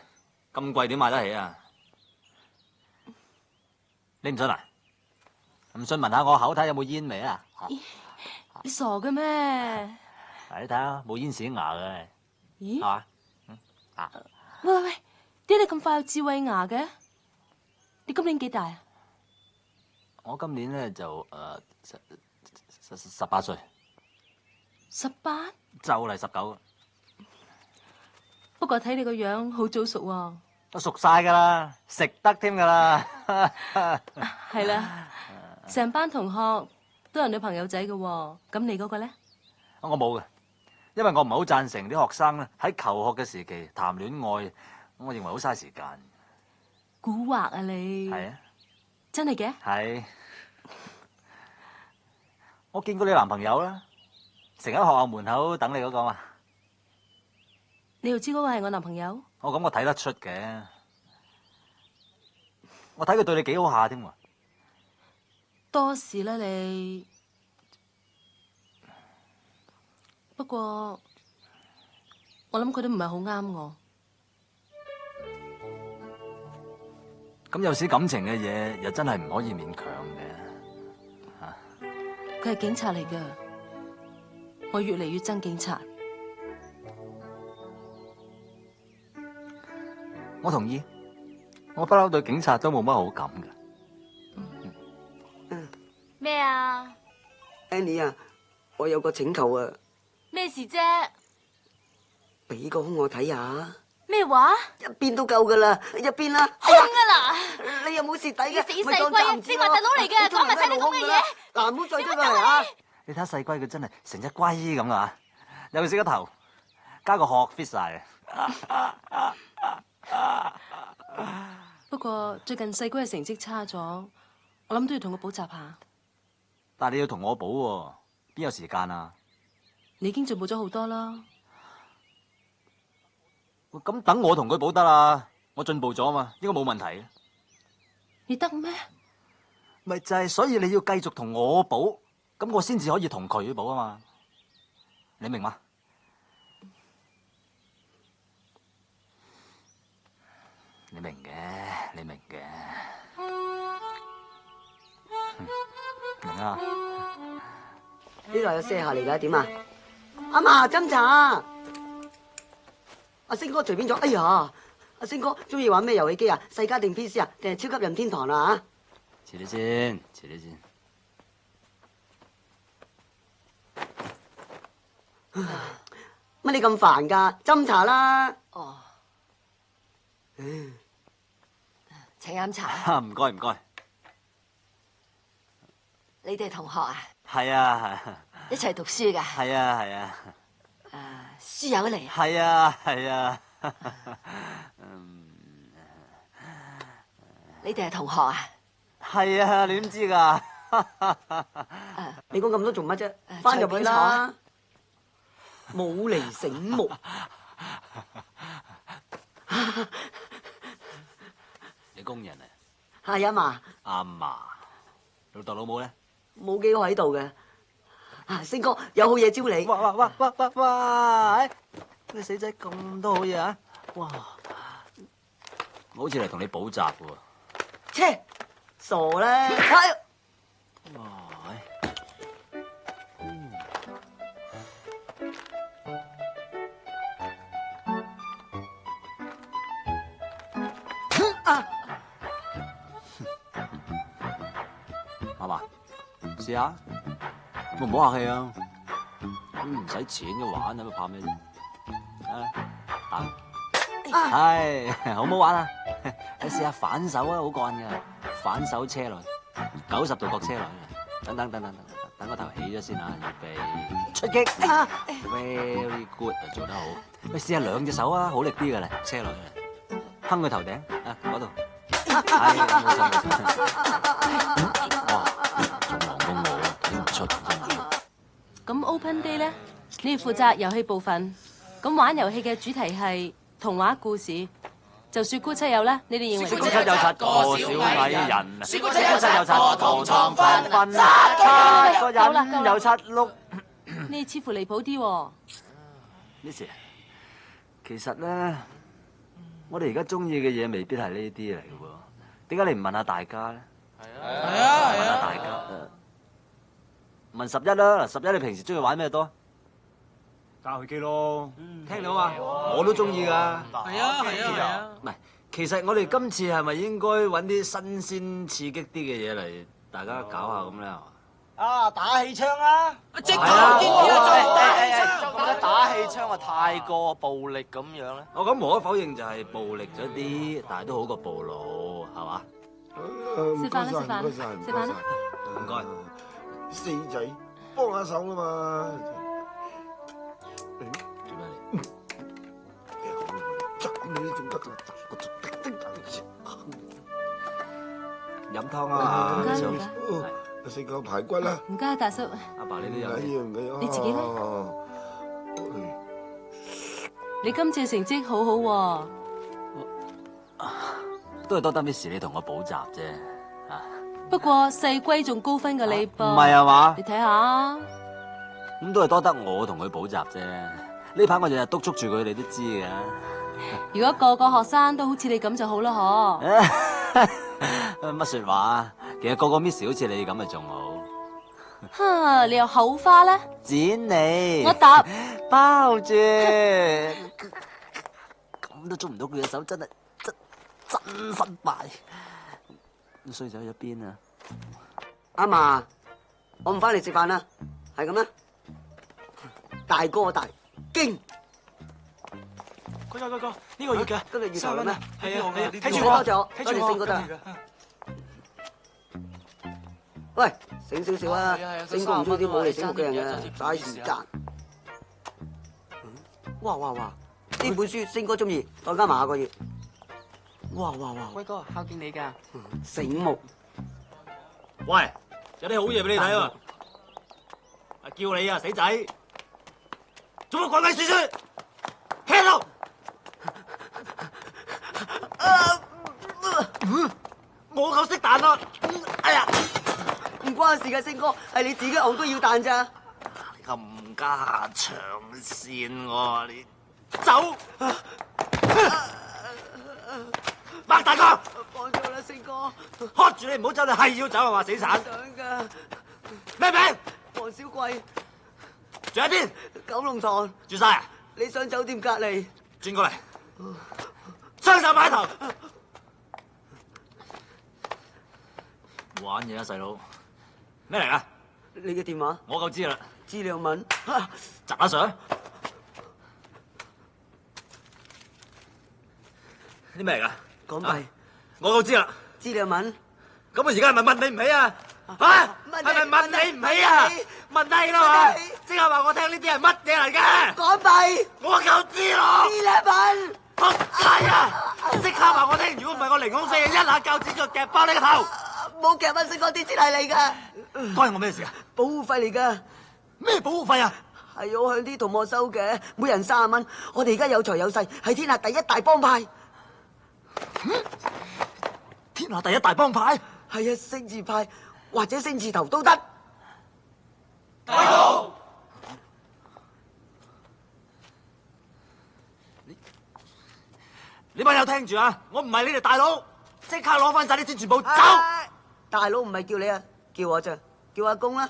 咁貴點買得起啊？你唔信啊？唔信聞下我口睇有冇煙味啊？你傻嘅咩？嗱，你睇下冇煙屎牙嘅，咦？係嘛？啊！喂，點解你咁快有智慧牙嘅？你今年幾大啊？我今年咧就18歲， 18？就嚟19。不過睇你個樣好早熟喎。都熟晒㗎啦，食得添㗎啦。係啦，成班同學都有女朋友仔嘅喎，咁你嗰個咧？我冇嘅，因為我唔係好贊成啲學生咧喺求學嘅時期談戀愛，我認為好嘥時間。蠱惑啊你！係啊，真係嘅？係。我見過你男朋友啦，成日喺學校門口等你嗰個嘛。你又知嗰個係我男朋友？我咁我睇得出嘅，我睇佢對你幾好下添喎。多事啦你。不過我諗佢都唔係好啱我。咁有時感情嘅嘢又真係唔可以勉強嘅。嚇！佢係警察嚟㗎，我越嚟越憎警察。我同意，我不嬲對警察都冇乜好感嘅。咩啊 Annie 啊，我有個請求啊，咩事啫？俾個胸我睇下。咩話？一邊都夠噶啦，一邊啦。空啊嗱！你又冇蝕底嘅，你死細龜啊！正話大佬嚟嘅，講埋晒啲咁嘅嘢。嗱，唔好再出嚟啊！你睇細龜佢真係成隻龜咁啊！尤其是個頭，加個殼 fit 晒啊！不過最近細龜嘅成績差咗，我諗都要同佢補習下。但係你要同我補喎，邊有時間啊？你已經進步咗好多啦。咁等我同佢補得啦，我進步咗嘛，應該冇問題。你得咩？咪就係，所以你要繼續同我補，咁我先至可以同佢補啊嘛。你明嗎？你明嘅，你明嘅，明啊！呢度有卸下嚟㗎，點啊？阿嫲斟茶。阿星哥隨便咗，哎呀！阿星哥中意玩咩遊戲機啊？世嘉定 PC 啊？定係超級任天堂啊？遲啲先，遲啲先。乜你咁煩㗎？斟茶啦。哦。請飲茶。唔該唔該。你哋同學啊？係啊係。一齊讀書㗎？係啊係啊。書友嚟。係啊係啊。你哋係同學啊？係啊，你點知㗎？你講咁多做乜啫？翻入去啦。冇嚟醒目。你工人啊？係啊嘛。阿嫲，老豆老母咧？冇幾個喺度嘅。星哥有好嘢招你。哇！你死仔咁多好嘢啊！哇！我好似嚟同你補習喎。切，傻啦！阿嫲，試下，唔好客氣啊！唔使錢嘅玩，喺度怕咩啫？係好唔好玩啊？你試下反手啊，好幹㗎！反手車落去，90度角車落去，等個頭起咗先啊！預備出擊，very good 啊，做得好！喂，試下兩隻手啊，好力啲㗎啦，車落去，哼個頭頂啊，嗰度，係冇錯。哇，仲忙過我，睇唔出。咁 Open Day 咧，你要負責遊戲部分。咁玩遊戲嘅主題係童話故事。就雪姑七友啦，你哋認為？雪姑七有7個小矮人，雪姑七有7個同床瞓7個人有7碌。你似乎離譜啲喎。Miss，其實咧，我哋而家中意嘅嘢未必係呢啲嚟嘅喎。點解你唔問下大家咧？係啊，問下大家。問11啦。11你平時中意玩咩多？打去機咯。聽到嘛？我都中意㗎。係啊係啊。唔係，其實我哋今次係咪應該揾啲新鮮刺激啲嘅嘢嚟，大家搞下咁咧？啊，打氣槍啊！即刻建議啊，做打氣槍啊，太過暴力咁樣咧。我咁無可否認就係暴力咗啲，但係都好過暴怒，係嘛？食飯啦，食飯啦，食飯啦。唔該。四仔幫下手啊嘛。做咩執你都仲得㗎，飲湯啊！唔該唔該。食個排骨啦。唔該，大叔。阿爸你都有。唔緊要。你自己咧？你今次成績好好喎。都係多得 Miss 你同我補習啫。不過細龜仲高分過你噃。唔係啊嘛？你睇下。咁都係多得我同佢補習啫。呢排我日日督促住佢，你都知嘅。如果個個學生都好似你咁就好啦，嗬。乜說話啊？其實個個 Miss 好似你咁咪仲好。哈！你又口花咧？剪你。我答。包住。咁都捉唔到佢嘅手，真失敗。衰仔去咗邊啊？阿嫲，我唔翻嚟食飯啦，係咁啦。大哥大驚。哥，呢個月嘅，今日月頭啦咩？係啊，睇住我，多謝星哥得。喂，醒少少啊！星哥唔中意啲冇嚟醒目嘅人嘅，嘥時間。哇！呢本書星哥中意，再加埋下個月。哇！威哥孝敬你㗎。醒目。喂，有啲好嘢俾你睇啊！叫你啊，死仔！做乜鬼鬼祟祟？聽到？我夠識彈啊！哎呀，唔關事嘅，星哥，係你自己戇居要彈咋？冚家長線喎，你走！麥大哥，放咗啦，星哥。喝住你唔好走，你係要走啊嘛，死散！想噶。咩名？黃小貴。住喺邊？九龍塘。住晒啊？理想酒店隔離。轉過嚟，雙手擺頭。玩嘢啊，細佬！咩嚟噶？你嘅電話？我夠知啦。資料文。窒下上。啲咩嚟噶？港幣。我夠知啦。資料文。咁我而家係咪問你唔起啊？啊？係咪問你唔起啊？問低啦嘛！即係話我聽呢啲係乜嘢嚟嘅？港幣。我夠知咯。資料文。仆街啊！即刻話我聽，如果唔係我凌空飛，一下鉸剪就夾爆你個頭！冇夾乜，星哥啲錢係你㗎。關我咩事啊？保護費嚟㗎。咩保護費啊？係我向啲同學收嘅，每人30蚊。我哋而家有財有勢，係天下第一大幫派。天下第一大幫派？係啊，星字派或者星字頭都得。大佬，你班友聽住啊！我唔係你哋大佬，即刻攞翻晒啲錢，全部走！大佬唔係叫你啊，叫我咋？叫阿公啦。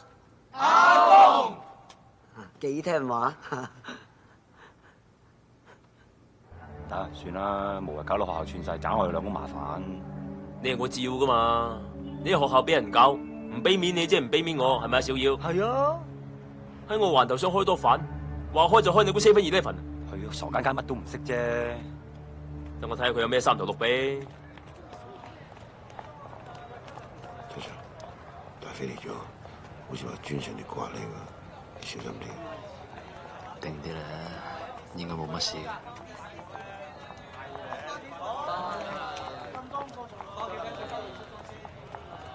阿公，幾聽話。得，算啦，無謂搞到學校串晒，盞我哋兩公麻煩。你係我照噶嘛？你喺學校俾人搞，唔俾面你即係唔俾面我，係咪啊，小妖？係啊。喺我環頭想開多飯，話開就開，你估7-11？係啊，傻更更乜都唔識啫。等我睇下佢有咩3頭6臂。隊長，大飛嚟咗，好似話專程嚟刮你㗎，你小心啲。定啲啦，應該冇乜事。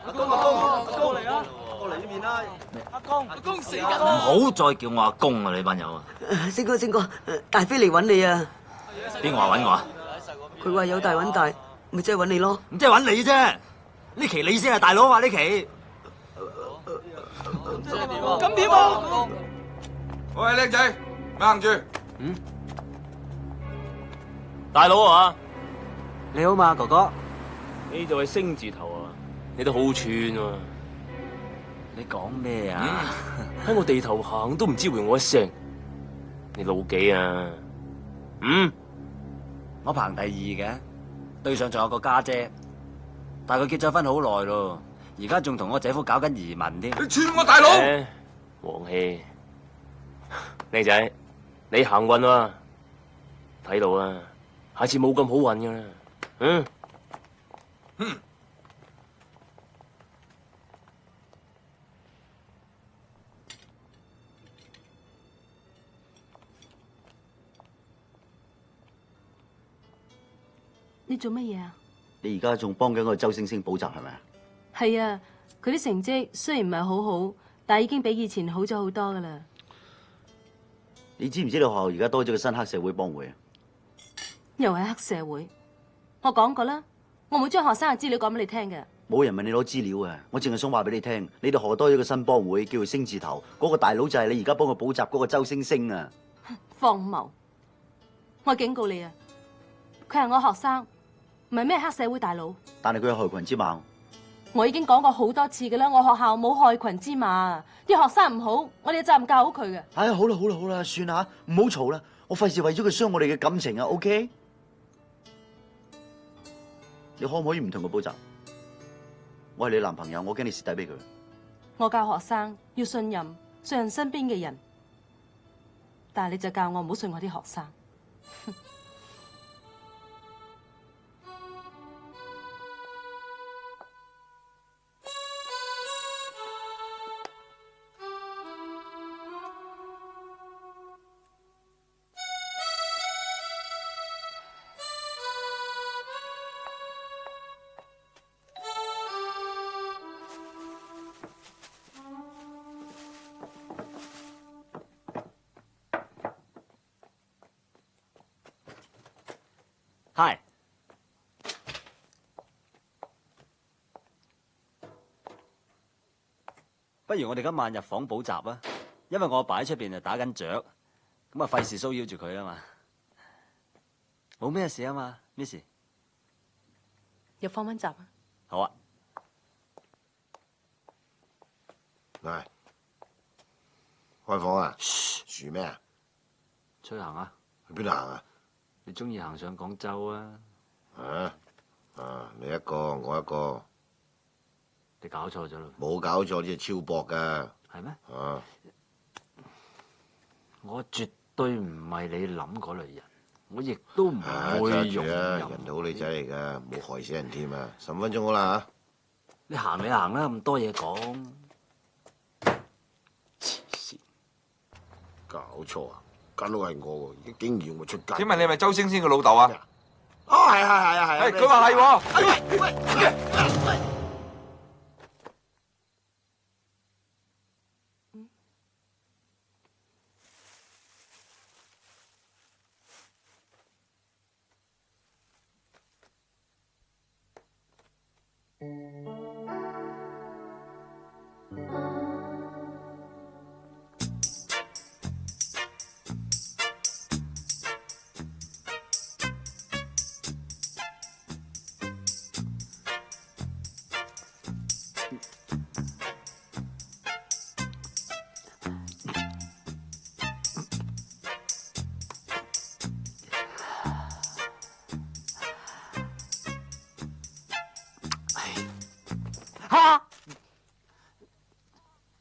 阿公嚟啊！過嚟呢邊啦。阿公死緊唔好再叫我阿公啊！你班友啊！星哥，大飛嚟揾你啊！邊個話揾我啊？佢話有大揾大，咪即係揾你咯。唔即係揾你啫！呢期你先係大佬啊！呢期。咁點啊？喂，靚仔，掹住。大佬啊！你好嘛，哥哥。呢度係星字頭啊！你都好串啊！你講咩啊？喺我地頭行都唔知回我一聲，你老幾啊？我排第2嘅，對上仲有個家姐，但係佢結咗婚好耐咯，而家仲同我姐夫搞緊移民添。你串我大佬！黃氣，靚仔，你行運啊！睇到啊，下次冇咁好運噶啦。你做乜嘢啊？你而家仲幫緊個周星星補習係咪啊？係啊，佢啲成績雖然唔係好好，但係已經比以前好咗好多噶啦。你知唔知道學校而家多咗個新黑社會幫會啊？又係黑社會，我講過啦，我唔會將學生嘅資料講俾你聽嘅。冇人問你攞資料啊！我淨係想話俾你聽，你哋學多咗個新幫會，叫做星字頭，嗰個大佬就係你而家幫佢補習嗰個周星星啊！荒謬！我警告你啊，佢係我學生，唔係咩黑社會大佬。但係佢有害群之馬。我已經講過好多次噶啦，我學校冇害群之馬，啲學生唔好，我哋有責任教好佢嘅。唉，好啦好啦好啦，算啦，唔好嘈啦，我費事為咗佢傷我哋嘅感情啊 ，OK？ 你可唔可以唔同佢補習？我係你男朋友，我驚你蝕底俾佢。我教學生要信任身邊嘅人，但係你就教我唔好信我啲學生。Hi， 不如我哋今晚入房補習啊，因為我阿爸喺出邊就打緊雀，咁啊費事騷擾住佢啊嘛。冇咩事啊嘛 ，Miss。入房溫習啊。好啊。喂，開房啊？噓咩啊？出去行啊？去邊度行啊？你中意行上廣州啊？你一個，我一個。你搞錯咗啦！冇搞錯，呢係超薄噶。係咩？我絕對唔係你諗嗰類人，我亦都唔會容忍。人哋好女仔嚟噶，冇害死人添啊！15分鐘好啦嚇。你行你行啦，咁多嘢講。黐線！搞錯啊！間屋係我喎，竟然我出街。請問你係咪周星星嘅老豆啊？哦，係啊。佢話係喎。喂！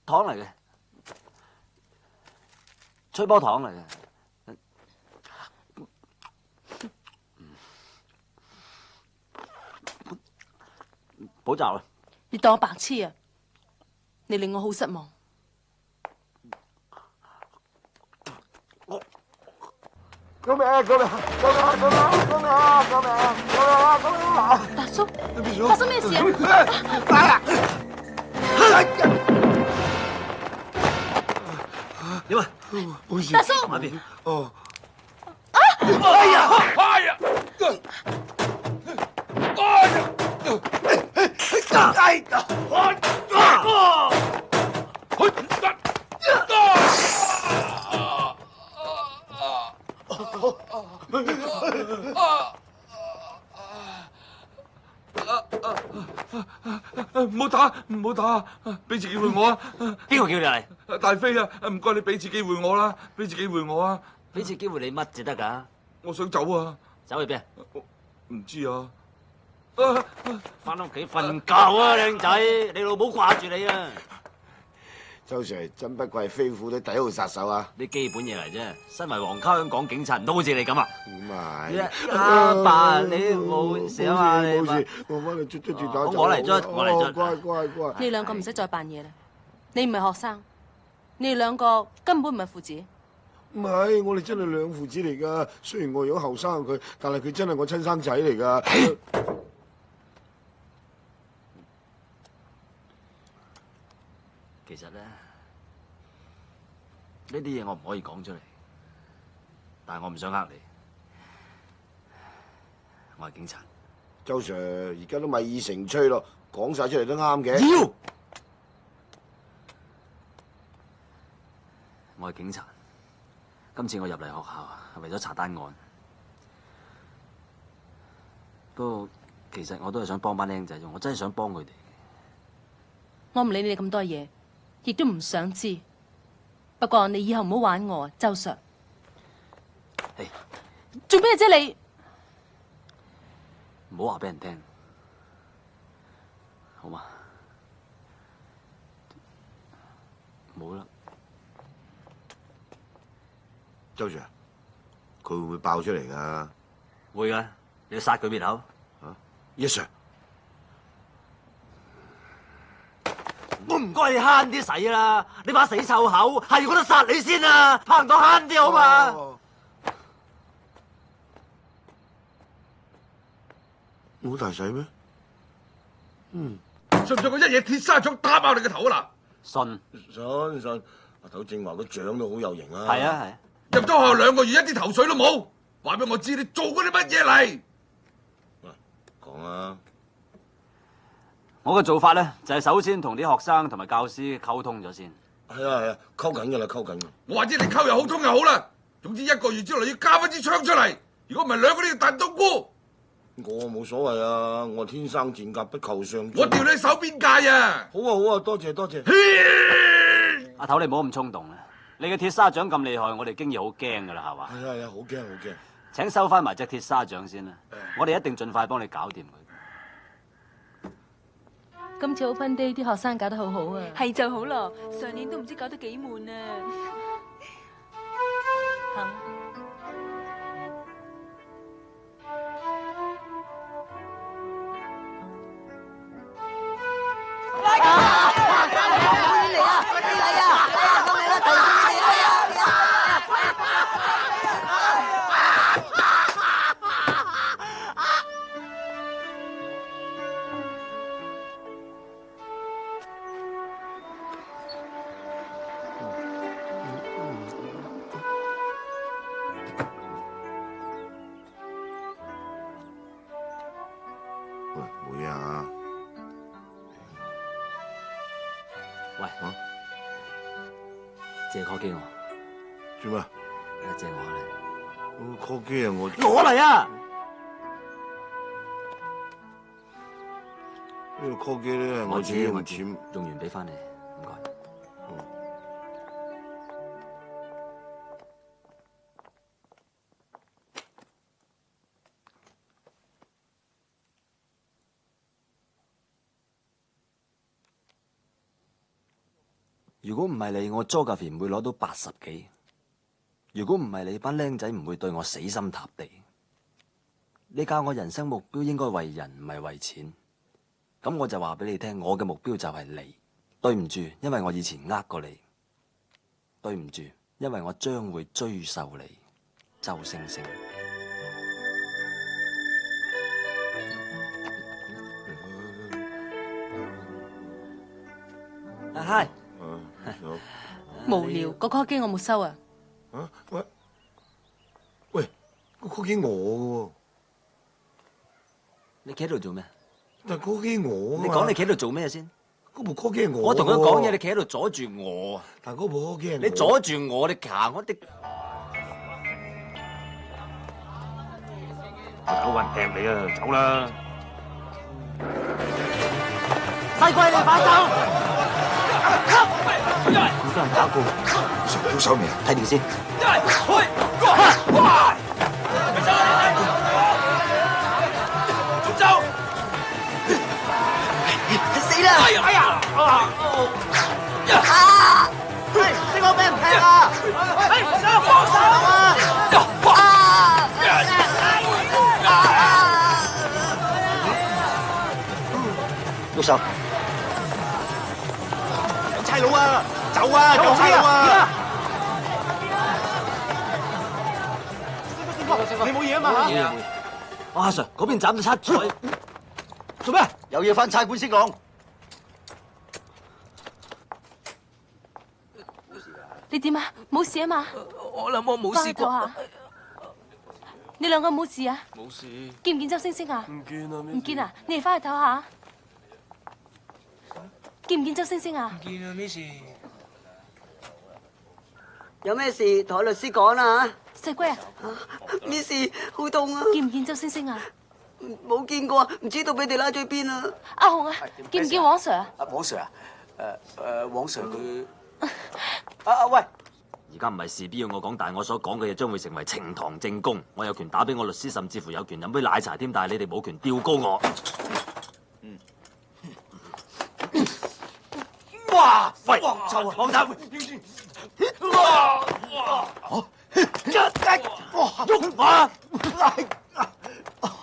糖嚟嘅，吹波糖嚟嘅。補習啊！你當我白痴啊！你令我好失望。救命！救命！救命！救命！救命！救命！救命！大叔，發生咩事啊？點啊？大叔，埋邊？哦。哎呀！哎呀！唔好打，唔好打，俾次機會我啊！邊個叫你嚟？大飛啊，唔該你俾次機會我啦，俾次機會我啊！俾次機會你乜至得㗎？我想走啊！走去邊？唔知啊！翻屋企瞓覺啊，靚仔！你老母掛住你啊！周 Sir 真不愧係飛虎隊第一號殺手啊！啲基本嘢嚟啫，身為皇家香港警察，唔都好似你咁啊？咁啊阿爸，你冇事啊嘛？冇事，我幫你捽住打。我嚟捽，我嚟捽。乖乖乖！你兩個唔使再扮嘢啦，你唔係學生，你哋兩個根本唔係父子。唔係，我哋真係兩父子嚟噶。雖然我有後生佢，但係佢真係我親生仔嚟噶。其實咧，呢啲嘢我唔可以講出嚟，但係我唔想呃你。我係警察。周 Sir 而家都米已成炊咯，講晒出嚟都啱嘅。妖！我係警察。今次我入嚟學校係為咗查單案，不過其實我都係想幫班僆仔啫，我真係想幫佢哋。我唔理你哋咁多嘢，亦都唔想知。不過你以後唔好玩我啊，周 Sir。做咩啫你？唔好話俾人聽，好嘛？冇啦。周 Sir，佢會唔會爆出嚟噶？會噶，你要殺佢滅口。啊 ，Yes Sir。我唔該你慳啲使啦，你把死臭口，係我都殺你先啊！拍唔到慳啲好嘛？好大使咩？信唔信我一嘢鐵砂掌打爆你個頭啊嗱？信，阿頭正話個獎都好有型啊！係啊係。入咗學校2個月，一啲頭緒都冇，話俾我知你做嗰啲乜嘢嚟？講啊！我嘅做法咧，就係首先同啲學生同埋教師溝通咗先。係啊，溝緊㗎啦，溝緊。我話知你溝又好通又好啦，總之1個月之內要交翻支槍出嚟，如果唔係2個都要彈冬菇。我冇所謂啊，我天生賤格不求上進。我調你手邊界啊！好啊，多謝。阿頭你唔好咁衝動啦，你嘅鐵砂掌咁厲害，我哋經已好驚㗎啦，係嘛？係啊，好驚。請收翻埋隻鐵砂掌先啦，我哋一定盡快幫你搞掂佢。今次 Open Day 啲學生搞得好好啊！係就好咯，上年都唔知搞得幾悶啊！好。會啊！喂，借 call 機我。做咩？借我嚟。call 機啊，我攞嚟啊！呢個 call 機咧，我自己用錢用完俾翻你，唔該。如果唔係你，我 Geography 唔會攞到80幾。如果唔係你，班僆仔唔會對我死心塌地。你教我人生目標應該為人，唔係為錢。咁我就話俾你聽，我嘅目標就係你。對唔住，因為我以前呃過你。對唔住，因為我將會追究你。周星星。嗨。無聊，個 call 機我冇收啊！喂，個 call 機我嘅喎，你企喺度做咩？但係 call 機我啊嘛！你講你企喺度做咩先？嗰部 call 機係我。我同佢講嘢，你企喺度阻住我。但係嗰部 call 機係你阻住我，你行我啲。我走運掟你啊！走啦！細貴你快走！唔多人打過，上到手未啊？睇條先。走！死啦！哎呀！喂，識我俾人劈啊！幫手啊！喐手！有差佬啊！走啊！有差佬啊！你冇嘢啊嘛？冇嘢。阿 Sir 嗰邊斬到七彩，做咩？有嘢翻差館先講。你點啊？冇事啊嘛？我諗我冇試過。翻去唞下。你兩個冇事啊？冇事。見唔見周星星啊？唔見啊！唔見啊？你哋翻去唞下。見唔見周星星啊？唔見啊！咩事？有咩事同我律師講啦細龜啊！咩事？好凍啊！見唔見周星星啊？冇見過，唔知道俾你拉咗邊啊！阿紅啊，見唔見黃 Sir 啊？黃 Sir 啊？黃 Sir 佢喂！而家唔係事必要我講，但係我所講嘅嘢將會成為呈堂證供。我有權打俾我律師，甚至乎有權飲杯奶茶添，但係你哋冇權吊高我。哇！喂，臭啊！放手！哇！喐我！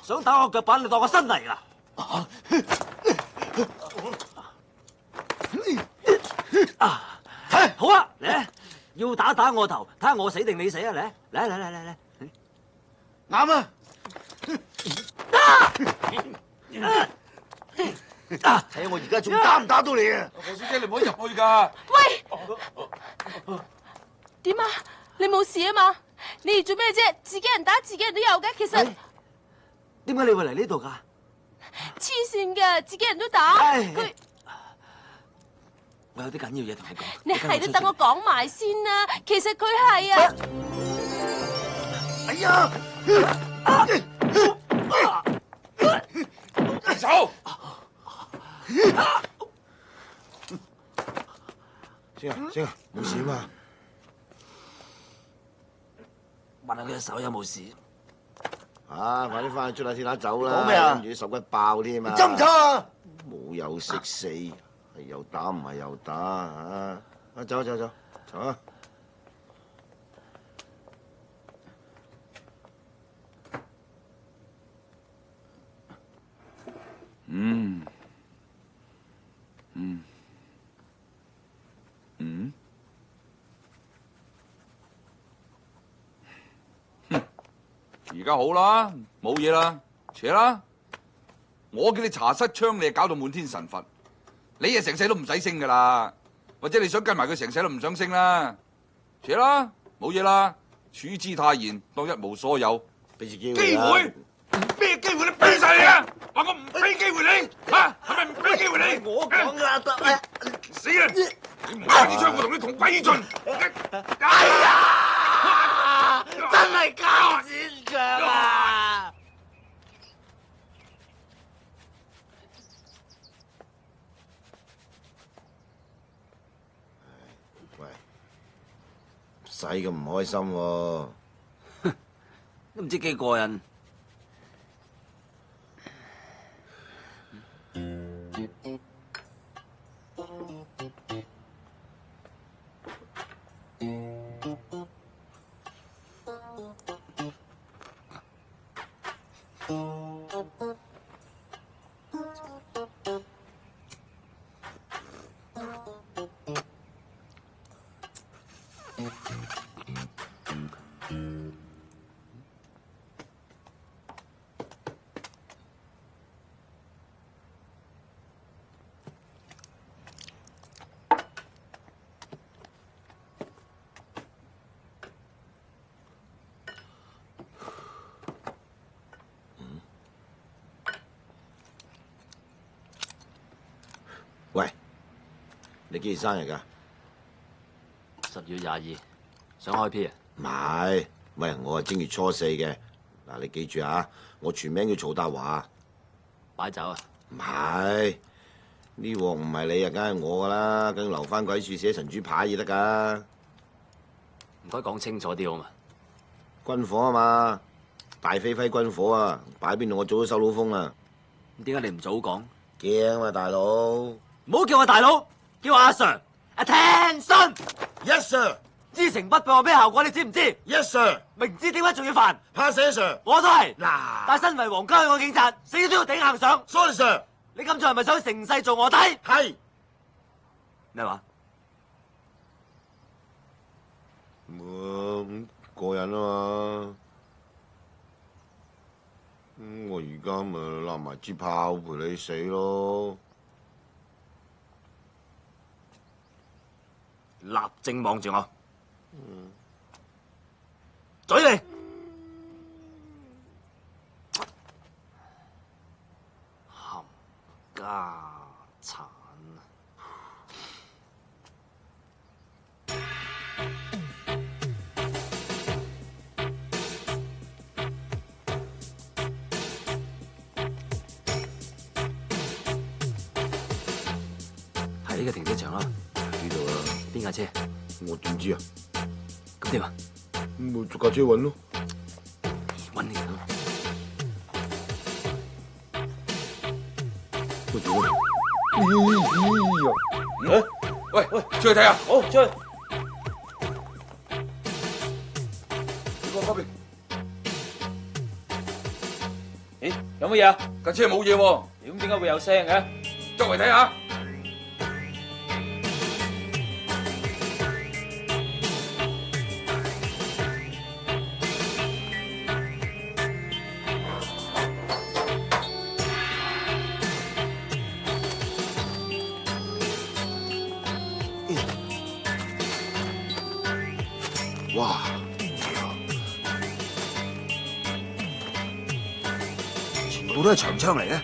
想打我腳板，你當我新嚟啦！好啊，嚟！要打我頭，睇下我死定你死啊！嚟！啱啊！睇下我而家仲打唔打到你啊！何小姐，你唔可以入去㗎。喂，點啊？你冇事啊嘛？你哋做咩啫？自己人打自己人都有嘅，其實點解你會嚟呢度㗎？黐線嘅，自己人都打佢。我有啲緊要嘢同你講。你係都等我講埋先啦。其實佢係啊。哎呀！走！星啊，冇事嘛？問下佢隻手有冇事？快啲翻去捽下先啦，走啦！講咩啊？跟住啲手骨爆添啊！針唔針啊？冇有識死，係又打唔係又打啊！走啊！而家好啦，冇嘢啦，扯啦！我叫你查失槍，你就搞到滿天神佛，你啊成世都唔使升噶啦，或者你想跟埋佢成世都唔想升啦，扯啦，冇嘢啦，處之泰然，當一無所有，俾次機機會？咩機會你俾晒你啊？話我唔俾機會你，嚇係咪唔俾機會你？我講啦，得啦，死啦！你唔開支槍，我同你同歸於盡。哎呀！真係交戰場啊！喂，唔使咁唔開心喎，都唔知幾過癮。喂，你幾時生日㗎？10月22，想開 P 啊？唔係，喂，我係正月初4嘅。嗱，你記住啊，我全名叫曹達華。擺酒啊？唔係，呢鑊唔係你啊，梗係我噶啦，梗留翻鬼處寫神主牌至得噶。唔該講清楚啲好嘛？軍火啊嘛，大飛揮軍火啊，擺邊度我早都收到風啦。咁點解你唔早講？驚嘛，大佬。唔好叫我大佬，叫我阿 Sir。Attention！ Yes sir。知情不報有咩效果？你知唔知 ？Yes sir。明知點解仲要煩？怕死 Sir。我都係。嗱，但身為皇家香港警察，死都要頂硬上。Sorry Sir。你今次係咪想成世做卧底？係。咩話？咁過癮啊嘛！我而家咪攬埋支炮陪你死咯！立正望住我，嘴你！冚家產！喺呢個停車場啦，呢度啦。邊架車？我點知啊？咁點啊？咪逐架車揾咯。揾你咯。我做咩？喂，出去睇下。好，出去。你過嗰邊。咦，有乜嘢啊？架車冇嘢喎。咁點解會有聲嘅？周圍睇下。哇！全部都係長槍嚟嘅。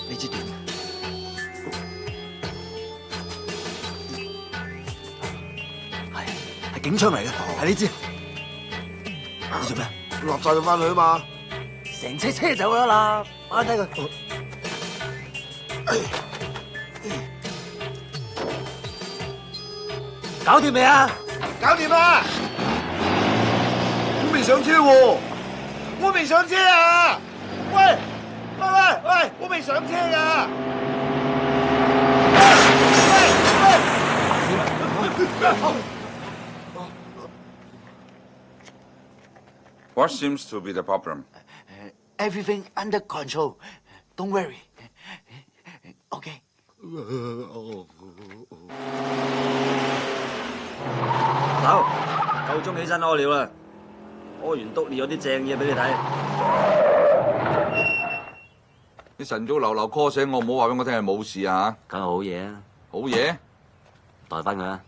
呢支點？係警槍嚟嘅，係呢支。你做咩？立晒佢翻去啊嘛！成車車走咗啦，翻低佢。搞掂未啊？搞掂啦！我未上車喎，我未上車啊！喂，我未上車㗎！What seems to be the problem? Everything under control. Don't worry. Okay. 頭，夠鐘起身屙尿啦！屙完篤尿有啲正嘢俾你睇。你晨早流流 call 醒我，唔好話俾我聽係冇事啊！梗係好嘢啊！好嘢，代翻佢啊！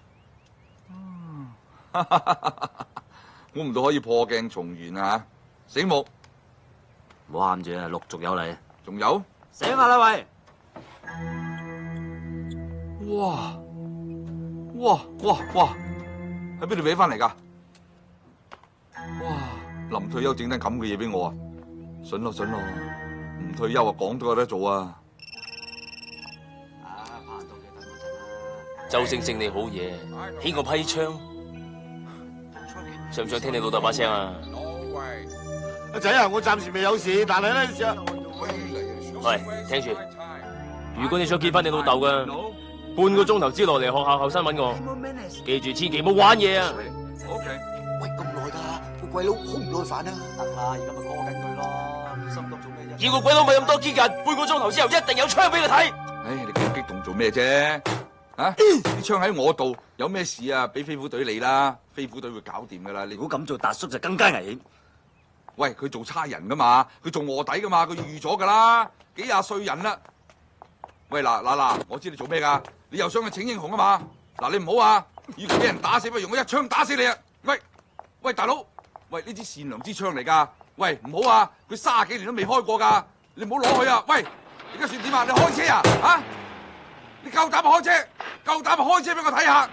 估唔到可以破鏡重圓啊！醒目，唔好喊住啊！陸續有嚟。仲有？醒下啦喂！哇！喺邊度俾翻嚟㗎？哇！臨退休整單咁嘅嘢俾我啊！筍咯，唔退休啊，講都有得做啊！周星星你好嘢，起個批槍，想唔想聽你老豆把聲啊？阿仔啊，我暫時未有事，但係咧，喂，聽住，如果你想見翻你老豆㗎，半個鐘頭之內嚟學校後生揾我，記住千祈唔好玩嘢啊！喂，咁耐㗎，個鬼佬好唔耐煩啊！得啦，而家咪 call 緊佢咯，心急做咩啫？叫個鬼佬咪咁多激人，半個鐘頭之後一定有槍俾佢睇。唉，你咁激動做咩啫？啊！啲槍喺我度，有咩事啊？俾飛虎隊你啦，飛虎隊會搞掂㗎啦。你如果咁做，達叔就更加危險。喂，佢做差人㗎嘛，佢做卧底㗎嘛，佢預咗㗎啦，幾廿歲人啦。喂，嗱，我知你做咩㗎？你又想去請英雄啊嘛？嗱，你唔好啊！與其俾人打死，不如用我一槍打死你啊！喂，大佬，喂，呢支善良之槍嚟㗎。喂，唔好啊！佢30幾年都未開過㗎，你唔好攞去啊！喂，而家算點啊？你開車啊？啊！你夠膽開車？夠膽開車俾我睇下！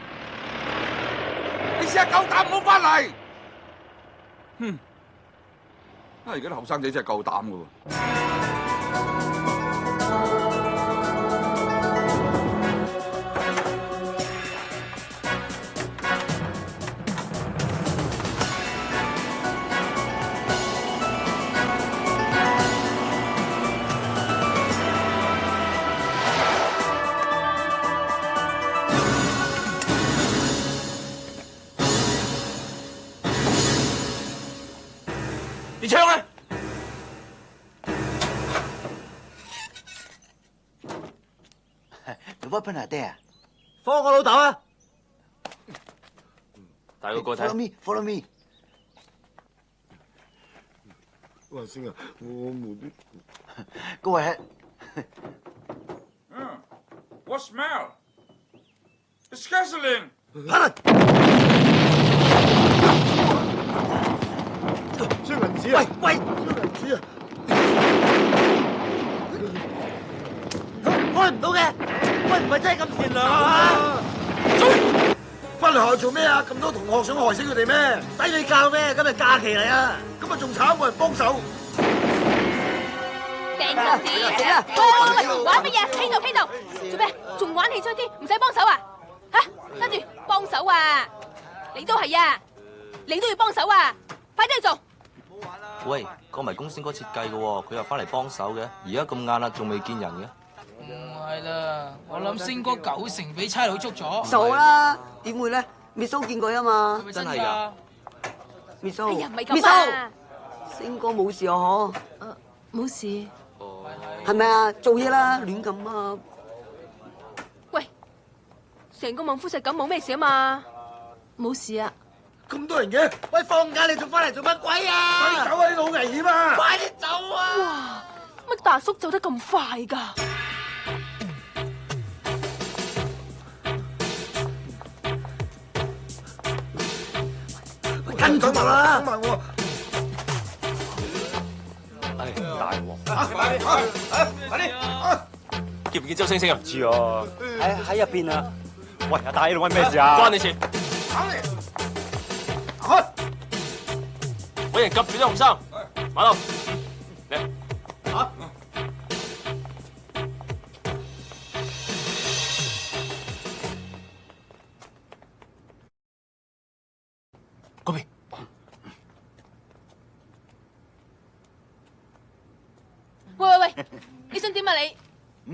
你試下夠膽唔好翻嚟。哼！而家啲後生仔真係夠膽㗎喎。啲槍咧？你 weapon 係爹啊？放我老豆啊！大個個 Follow 睇。 me，follow me。哇，星啊，我冇啲。 Go ahead。 What smell? It's gasoline. 燒銀紙啊！喂，燒銀紙啊！開唔到嘅，喂，唔係真係咁善良啊嘛？翻嚟學校做咩啊？咁多同學想害死佢哋咩？使你教咩？今日假期嚟啊！咁啊仲慘，冇人幫手。掟手指，喂，玩乜嘢？喺度，做咩？仲玩起咗啲，唔使幫手啊？吓，跟住幫手啊！你都係啊，你都要幫手啊！快啲去做！喂，個迷宮先該設計嘅喎，佢又翻嚟幫手嘅，而家咁晏啦，仲未見人嘅。唔係啦，我諗星哥90%俾差佬捉咗。傻啦，點會咧？Miss O見過啊嘛。真係㗎。 Miss O，哎呀，唔係咁啊！星哥冇事啊嗬？冇事。係咪啊？做嘢啦，亂咁啊！喂，成個孟夫石咁冇咩事啊嘛？冇事啊。咁多人嘅，喂，放假你仲翻嚟做乜鬼啊？快啲走啊！呢度好危險啊！快啲走啊！哇，乜大叔走得咁快㗎？跟住我啦！等埋我。唉，大鑊！快啲！見唔見周星星啊？唔知啊。喺入邊啊！喂，阿大喺度揾咩事啊？關你事！揾人夾住啲紅衫，馬路嚟嚇！嗰邊喂，你想點啊你？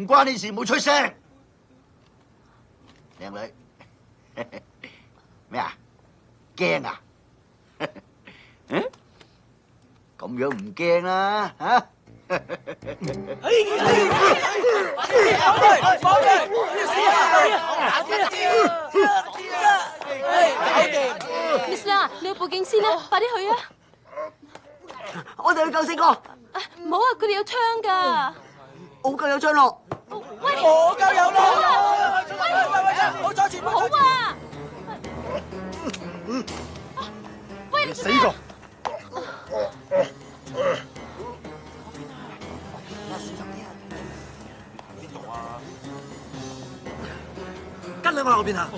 唔關你事，冇出聲。靚女，咩啊？驚啊？嗯？咁樣唔驚啦，嚇？Miss 啊，你去報警先啦，快啲去啊！我哋去救星哥。唔好啊，佢哋有槍㗎。我夠有槍咯。喂，我夠有咯。喂，好阻住，好啊！喂，你死個！跟喺我後邊啊！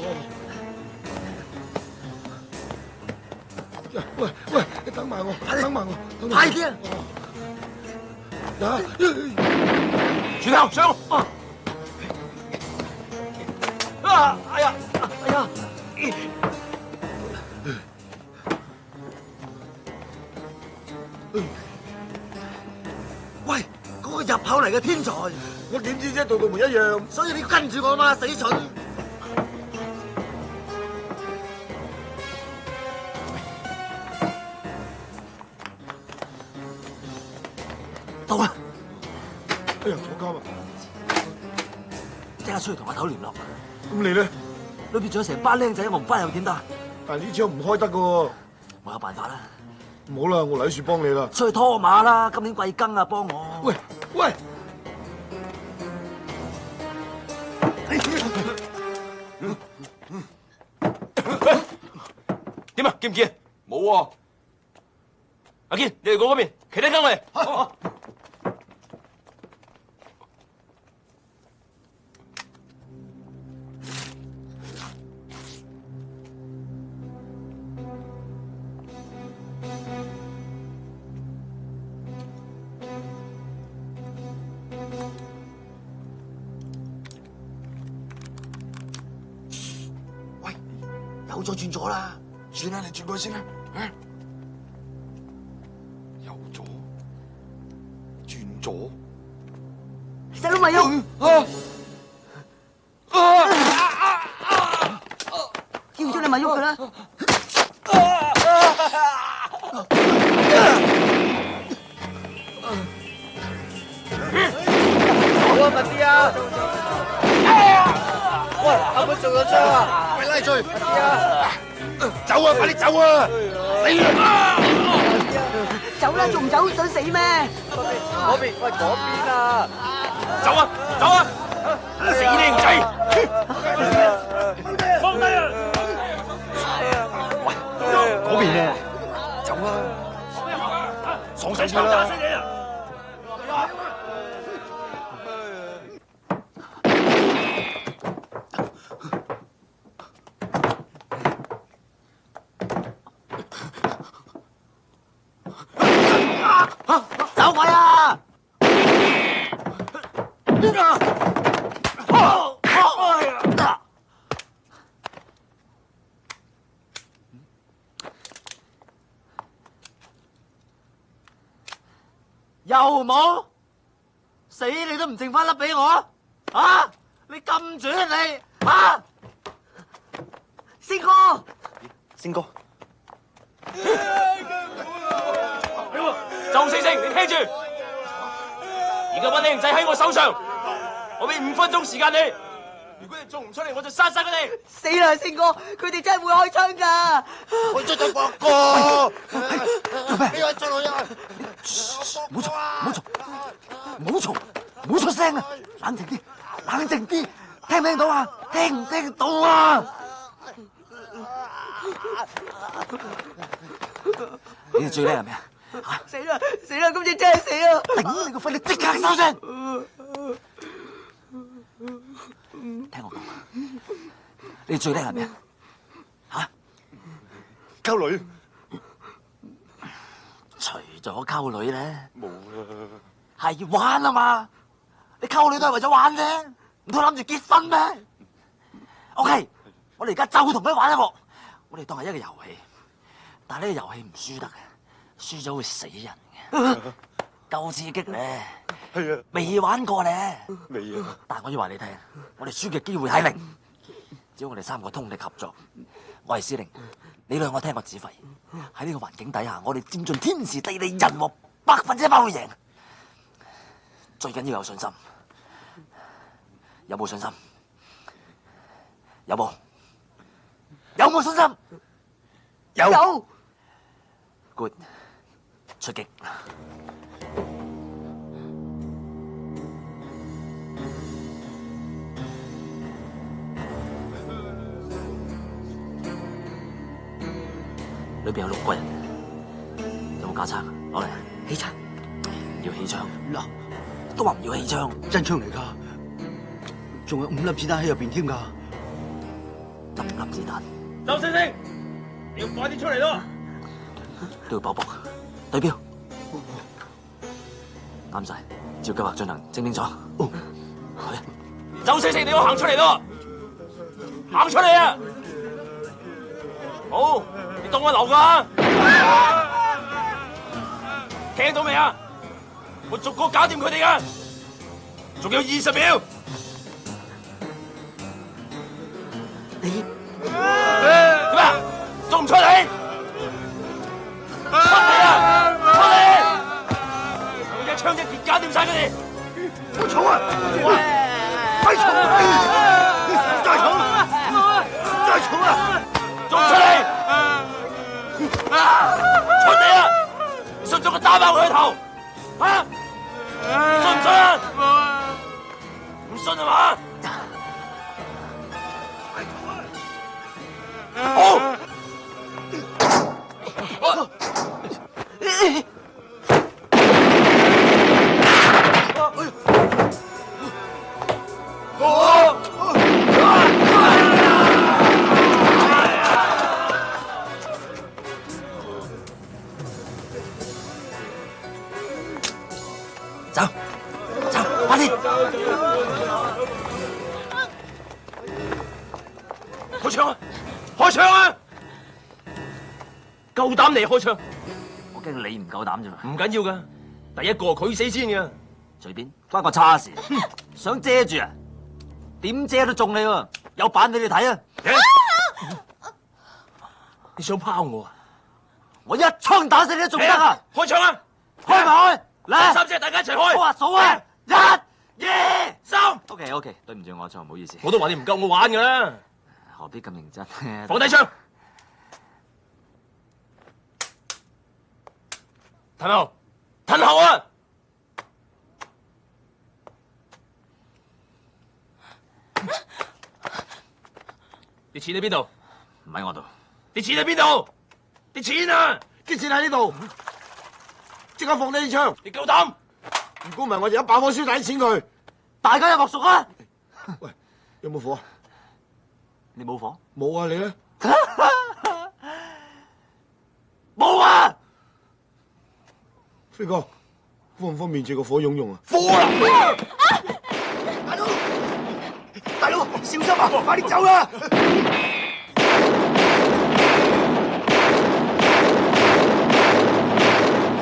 喂，你等埋我，等埋我，快啲啊！全校上！哎呀！喂，嗰個入口嚟嘅天才，我點知啫？度度門一樣，所以你要跟住我嘛，死蠢！到啦！哎呀，坐監啊！即刻出去同阿頭聯絡。咁你咧？裏邊仲有成班僆仔，我唔翻又點得？但係呢槍唔開得噶喎。我有辦法啦。唔好啦，我嚟樹幫你啦。出去拖馬啦！今年貴庚啊，幫我。喂！點啊？見唔見？冇喎。阿堅，你哋過嗰邊，其他跟我嚟。再轉左啦。算啦，你轉過去先啦。右左，轉左。細佬咪喐！叫咗你咪喐佢啦！好啊，密啲啊！喂，阿妹中咗槍啊！快拉追！走啊！快啲走啊！死啊！走啦，仲唔走？想死咩？嗰邊，喂，嗰邊啊！走啊！走啊！死靚仔！放低啊！喂，嗰邊啊！走啊！爽手槍打死你啊！走開啊！又冇死你都唔剩翻粒俾我啊！你咁準你啊！星哥，星哥，周星星，你聽住，而家班靚仔喺我手上，我俾5分鐘時間你，如果你做唔出嚟，我就殺晒佢哋。死啦，星哥，佢哋真係會開槍㗎！我追咗博哥，做咩？你話追我呀？唔好嘈，唔好嘈，唔好嘈，唔好出聲啊！冷靜啲，冷靜啲，聽唔聽到啊？聽唔聽到啊？你哋最叻係咩啊？死啦死啦！今次真係死啦！頂你個肺！你即刻收聲！聽我講，你哋最叻係咩啊？嚇？溝女。除咗溝女咧，冇啦。係玩啊嘛！你溝女都係為咗玩啫，唔通諗住結婚咩 ？OK， 我哋而家就同佢玩一幕，我哋當係一個遊戲，但係呢個遊戲唔輸得嘅，輸咗會死人嘅，夠刺激咧。係啊，未玩過咧。未啊。但係我要話你聽，我哋輸嘅機會係零，只要我哋3個通力合作。我係司令，你兩個聽我指揮。喺呢個環境底下，我哋佔盡天時地利人和，100%會贏。最緊要有信心，有冇信心？有冇？有冇信心？有。Good， 出擊。裏邊有6個人，有冇架撐？攞嚟。氣槍。要氣槍。嗱，都話唔要氣槍。真槍嚟㗎，仲有5粒子彈喺入邊添㗎。得5粒子彈。周星星，你要快啲出嚟咯！都要搏搏。對標。啱晒，照計劃進行，清楚。周星星，你要行出嚟咯！行出嚟啊！好，你當我流㗎？聽到未啊？我逐個搞掂佢哋㗎，仲有20秒。你點啊？仲唔出嚟？出嚟啊！出嚟！我一槍一劍搞掂晒佢哋。唔好嘈啊！咪嘈！再嘈！再嘈啊！仲出嚟！出嚟啊！你信唔信我打爆佢個頭？啊！信唔信啊？唔信係嘛？好。走，走，快啲！開槍啊！開槍啊！夠膽你開槍？我驚你唔夠膽啫嘛。唔緊要噶，第一個佢死先嘅。隨便，關我叉事。想遮住啊？點遮都中你喎！有版俾你睇啊！你想拋我啊？我一槍打死你都仲得啊！開槍啊！開埋去，嚟三隻大家一齊開。我話數啊！1、2、3。OK，對唔住我錯，唔好意思。我都話你唔夠我玩噶啦。何必咁認真？放低槍。褪後，褪後啊！啲錢喺邊度？唔喺我度。啲錢喺邊度？啲錢啊！啲錢喺呢度，即刻放低啲槍。你夠膽？如果唔係，我就一把火燒晒啲錢佢。大家有莫屬啊！喂，有冇火？你冇火？冇啊，你咧？冇啊！飛哥，方唔方便借個火用啊？火啦！大佬，小心啊！快啲走啦！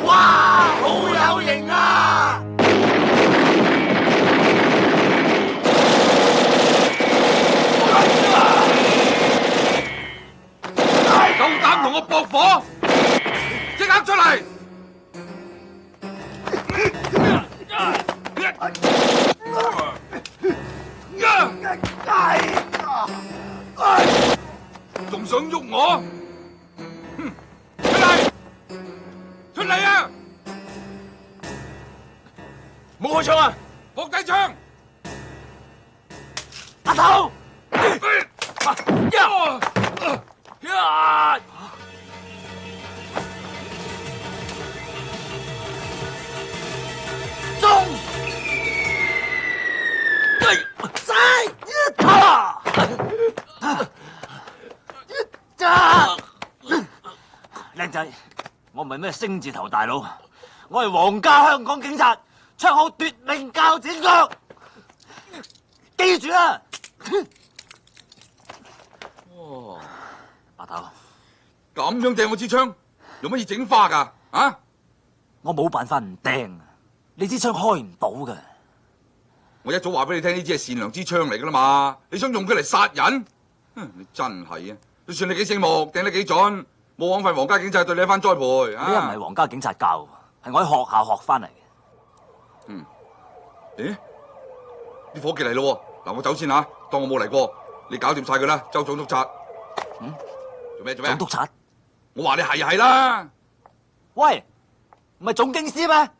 哇，好有型啊！夠膽同我搏火，即刻出嚟！仲想喐我？出嚟！出嚟啊！冇開槍啊！放低槍！阿頭！中！靚仔，我唔係咩星字頭大佬，我係皇家香港警察，槍口奪命鉸剪腳，記住啦！哦，阿頭，咁樣掟我支槍，用乜嘢整花噶？啊！我冇辦法唔掟，你支槍開唔到噶。我一早話俾你聽，呢支係善良支槍嚟噶啦嘛，你想用佢嚟殺人？你真係啊！就算你幾醒目，掟得幾準，冇枉費皇家警察對你一番栽培。呢個唔係皇家警察教，係我喺學校學翻嚟嘅。咦？啲伙計嚟咯，嗱，我走先吓，當我冇嚟過，你搞掂晒佢啦，周總督察。做咩？總督察？我話你係就係啦。喂，唔係總警司咩？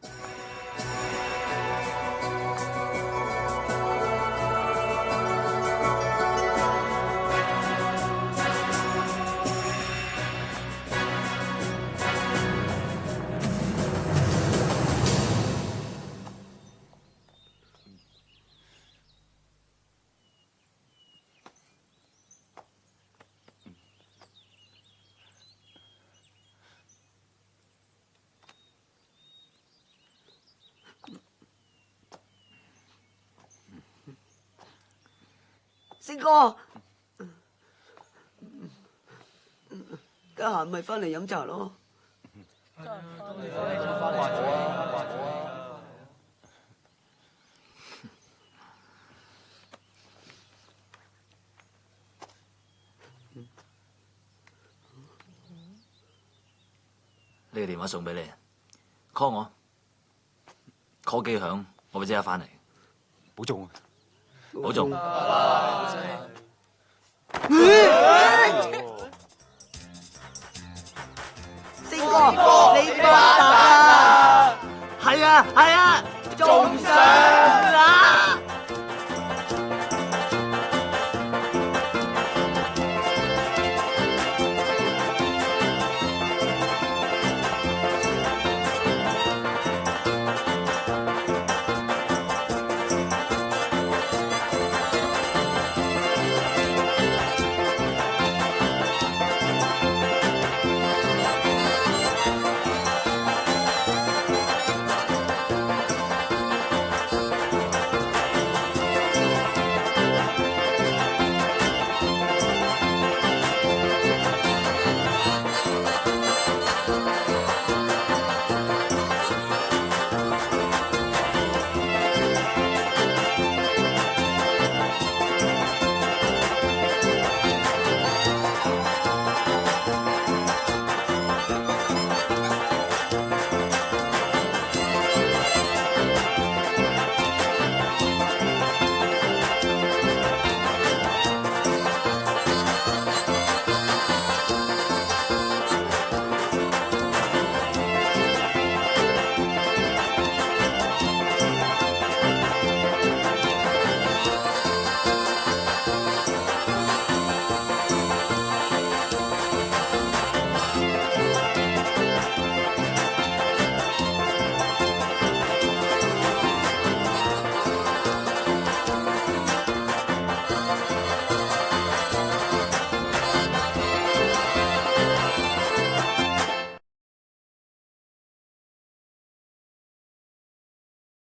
星哥，得閒咪翻嚟飲茶咯。呢個電話送俾你 ，call 我 ，call 機響，我會即刻翻嚟。保重啊！保重。星哥，你發達啦！係啊，係啊，仲想。